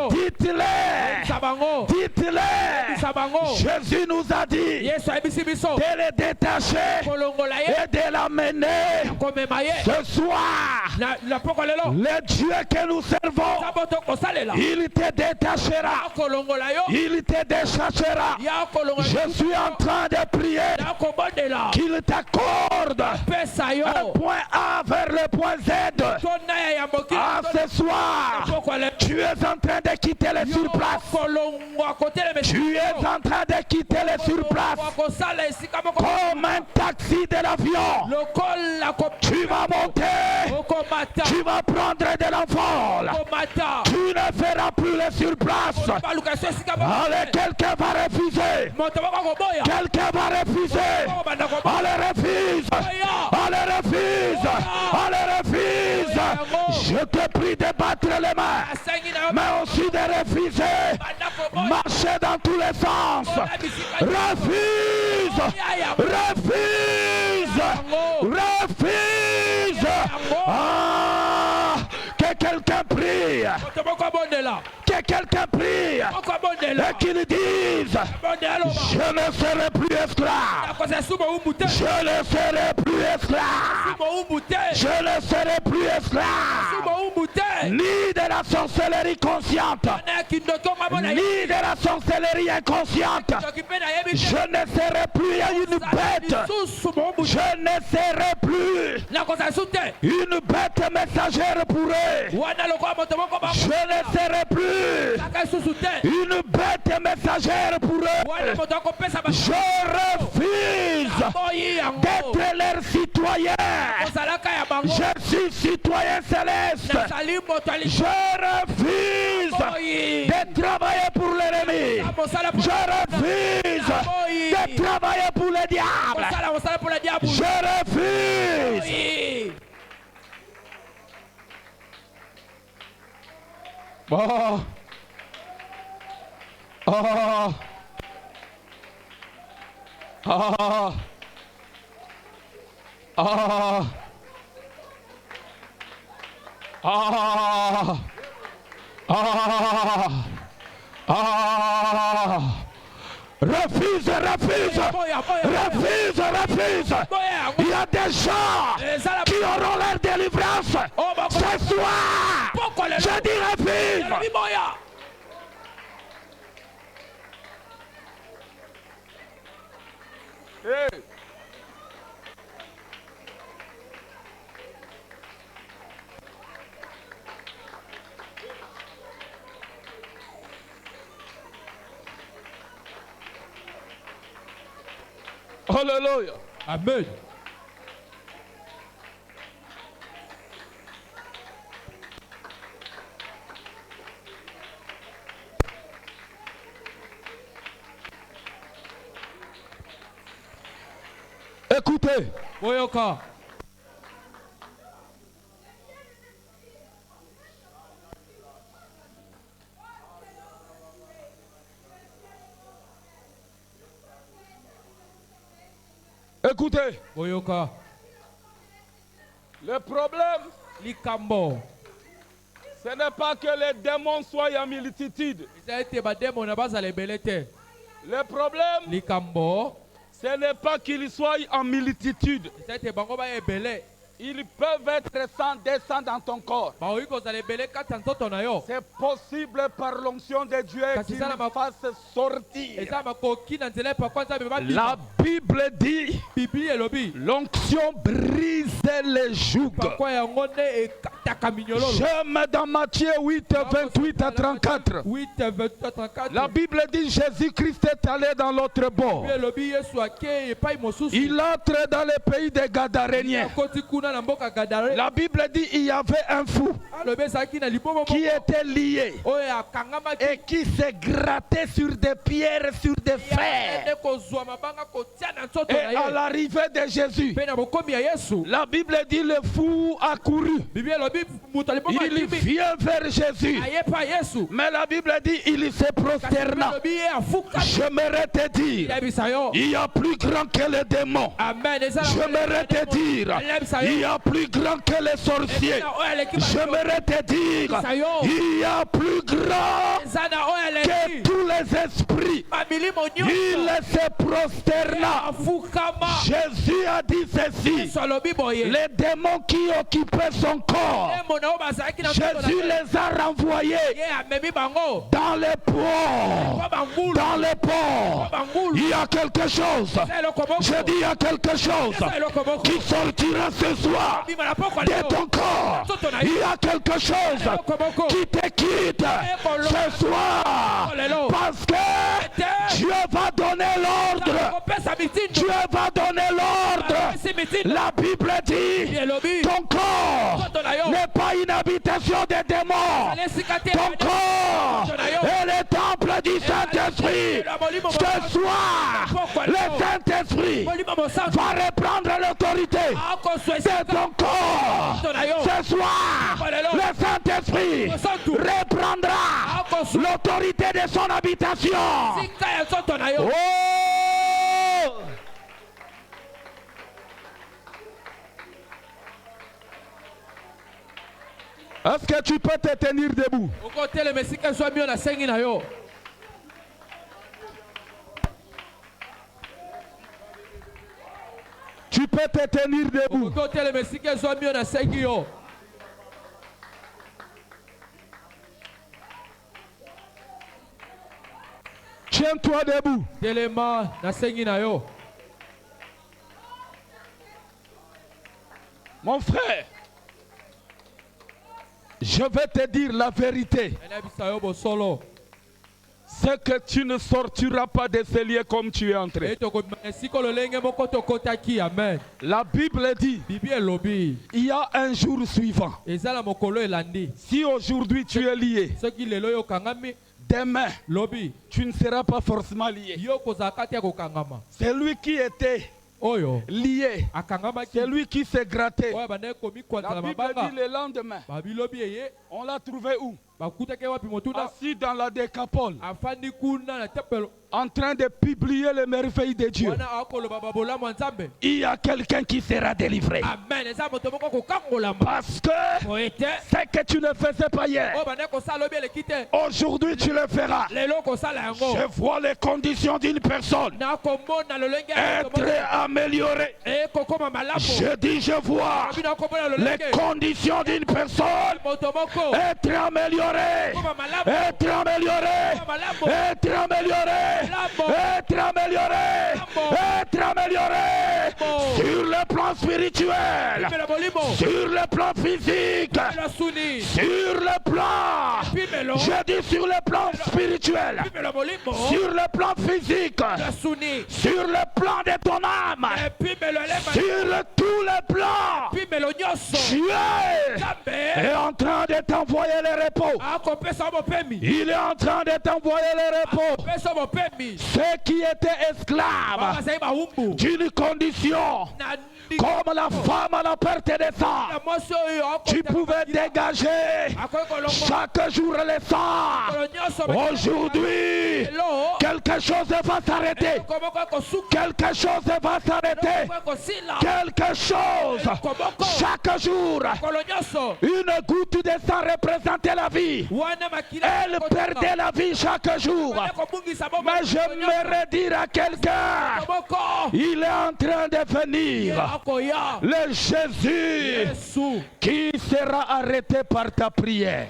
Dites-le. Jésus nous a dit de les détacher et de l'amener. Ce soir, le Dieu que nous servons, il te détachera. Il te détachera. Je suis en train de prier qu'il t'accorde un point A vers le point Z. Ah, ce soir, tu es en train de quitter les surplaces. Tu es en train de quitter les surplaces. Comme un taxi de l'avion. Tu vas monter. Tu vas prendre de l'envol. Tu ne feras plus les surplaces. Allez, quelqu'un va refuser. Quelqu'un va refuser. Allez, refuse. Allez, refuse. Allez, refuse. Je te prie de battre les mains, mais aussi de refuser. Marcher dans tous les sens. Refuse. Ah, que quelqu'un prie. Que quelqu'un prie et qu'il dise, je ne serai plus esclave. Je ne serai plus esclave. Je ne serai plus esclave. Ni de la sorcellerie consciente, ni de la sorcellerie inconsciente. Je ne serai plus une bête. Je ne serai plus une bête messagère pour eux. Je ne serai plus une bête messagère pour eux. Je refuse d'être leur citoyen. Je suis citoyen céleste. Je refuse de travailler pour l'ennemi. Je refuse de travailler pour le diable. Je refuse. Oh. Oh. Ah. Ah. Ah. Ah. Ah. Refuse, refuse, refuse, refuse. Il y a des gens qui auront leur délivrance ce soir. Je dis refuse. Hey. Alléluia. Amen. Écoutez. Boyoka. Écoutez. Boyoka. Le problème, Likambo. ce n'est pas que les démons soient en multitude. Le problème, Likambo. Ce n'est pas qu'ils soient en multitude. Ils peuvent être 100, 200 dans ton corps. C'est possible par l'onction de Dieu qu'ils me fassent sortir. La Bible dit l'onction brise les jougs. J'aime dans Matthieu 8, 28 à 34. La Bible dit Jésus-Christ est allé dans l'autre bord. Il entre dans le pays des Gadaréniens. La Bible dit il y avait un fou qui était lié et qui s'est gratté sur des pierres, sur des fers. Et à l'arrivée de Jésus, la Bible dit le fou a couru. Il vient vers Jésus. Mais la Bible dit il se prosterna. J'aimerais te dire, il y a plus grand que les démons. J'aimerais te dire, il y a plus grand que les sorciers. J'aimerais te dire, il y a plus grand que tous les esprits. Il se prosterna. Jésus a dit ceci. Les démons qui occupaient son corps, Jésus les a renvoyés dans les ports. Dans les ports. Il y a quelque chose. Je dis il y a quelque chose qui sortira ce soir de ton corps. Il y a quelque chose qui te quitte ce soir. Parce que Dieu va donner l'ordre. Dieu va donner l'ordre. La Bible dit ton corps n'est pas une habitation des démons. Ton corps est le temple du Saint-Esprit. Ce soir, le Saint-Esprit va reprendre l'autorité de ton corps. Ce soir, le Saint-Esprit reprendra l'autorité de son habitation. Oh! Est-ce que tu peux te tenir debout? Tu peux te tenir debout. Tiens-toi debout. Mon frère, je vais te dire la vérité. C'est que tu ne sortiras pas de ce lieu comme tu es entré. La Bible dit, il y a un jour suivant. Si aujourd'hui tu es lié, demain, tu ne seras pas forcément lié. C'est lui qui était lié. C'est lui qui s'est gratté. La Bible dit le lendemain. On l'a trouvé où? assis dans la décapole, en train de publier les merveilles de Dieu. Il y a quelqu'un qui sera délivré. Parce que ce que tu ne faisais pas hier, aujourd'hui tu le feras. Je vois les conditions d'une personne être améliorées. Je dis, je vois les conditions d'une personne être améliorées. Être améliorées. Être améliorées. Être amélioré, être amélioré sur le plan spirituel, sur le plan physique, sur le plan, je dis sur le plan spirituel, sur le plan physique, sur le plan de ton âme, sur tous les plans. Dieu est en train de t'envoyer les repos. Il est en train de t'envoyer les repos. Ceux qui étaient esclaves d'une condition, comme la femme à la perte de sang, tu pouvais dégager chaque jour le sang. Aujourd'hui, quelque chose va s'arrêter. Quelque chose va s'arrêter. Quelque chose. Chaque jour, une goutte de sang représentait la vie. Elle perdait la vie chaque jour. Mais j'aimerais dire à quelqu'un, il est en train de venir. Le Jésus qui sera arrêté par ta prière.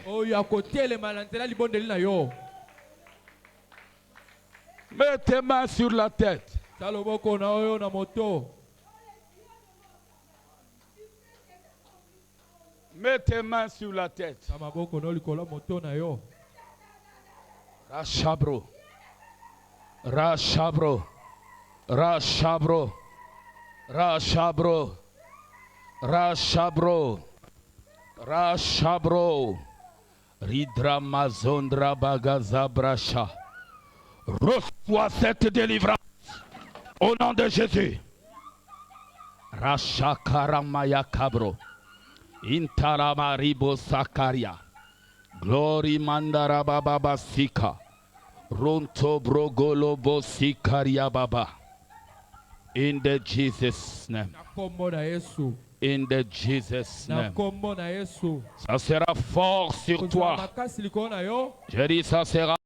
Mets tes mains sur la tête. Mets tes mains sur la tête. Rachabro. Rachabro. Rachabro. Rachabro. Rachabro. Rachabro. Ridramazondra bagazabrasha. Reçois cette délivrance au nom de Jésus. Rachakaramaya kabro. Intaramaribo sakaria. Glory mandara baba sika. Ronto brogolobo sikaria baba. In the Jesus name. In the Jesus name. Ça sera fort sur toi. Je dis ça sera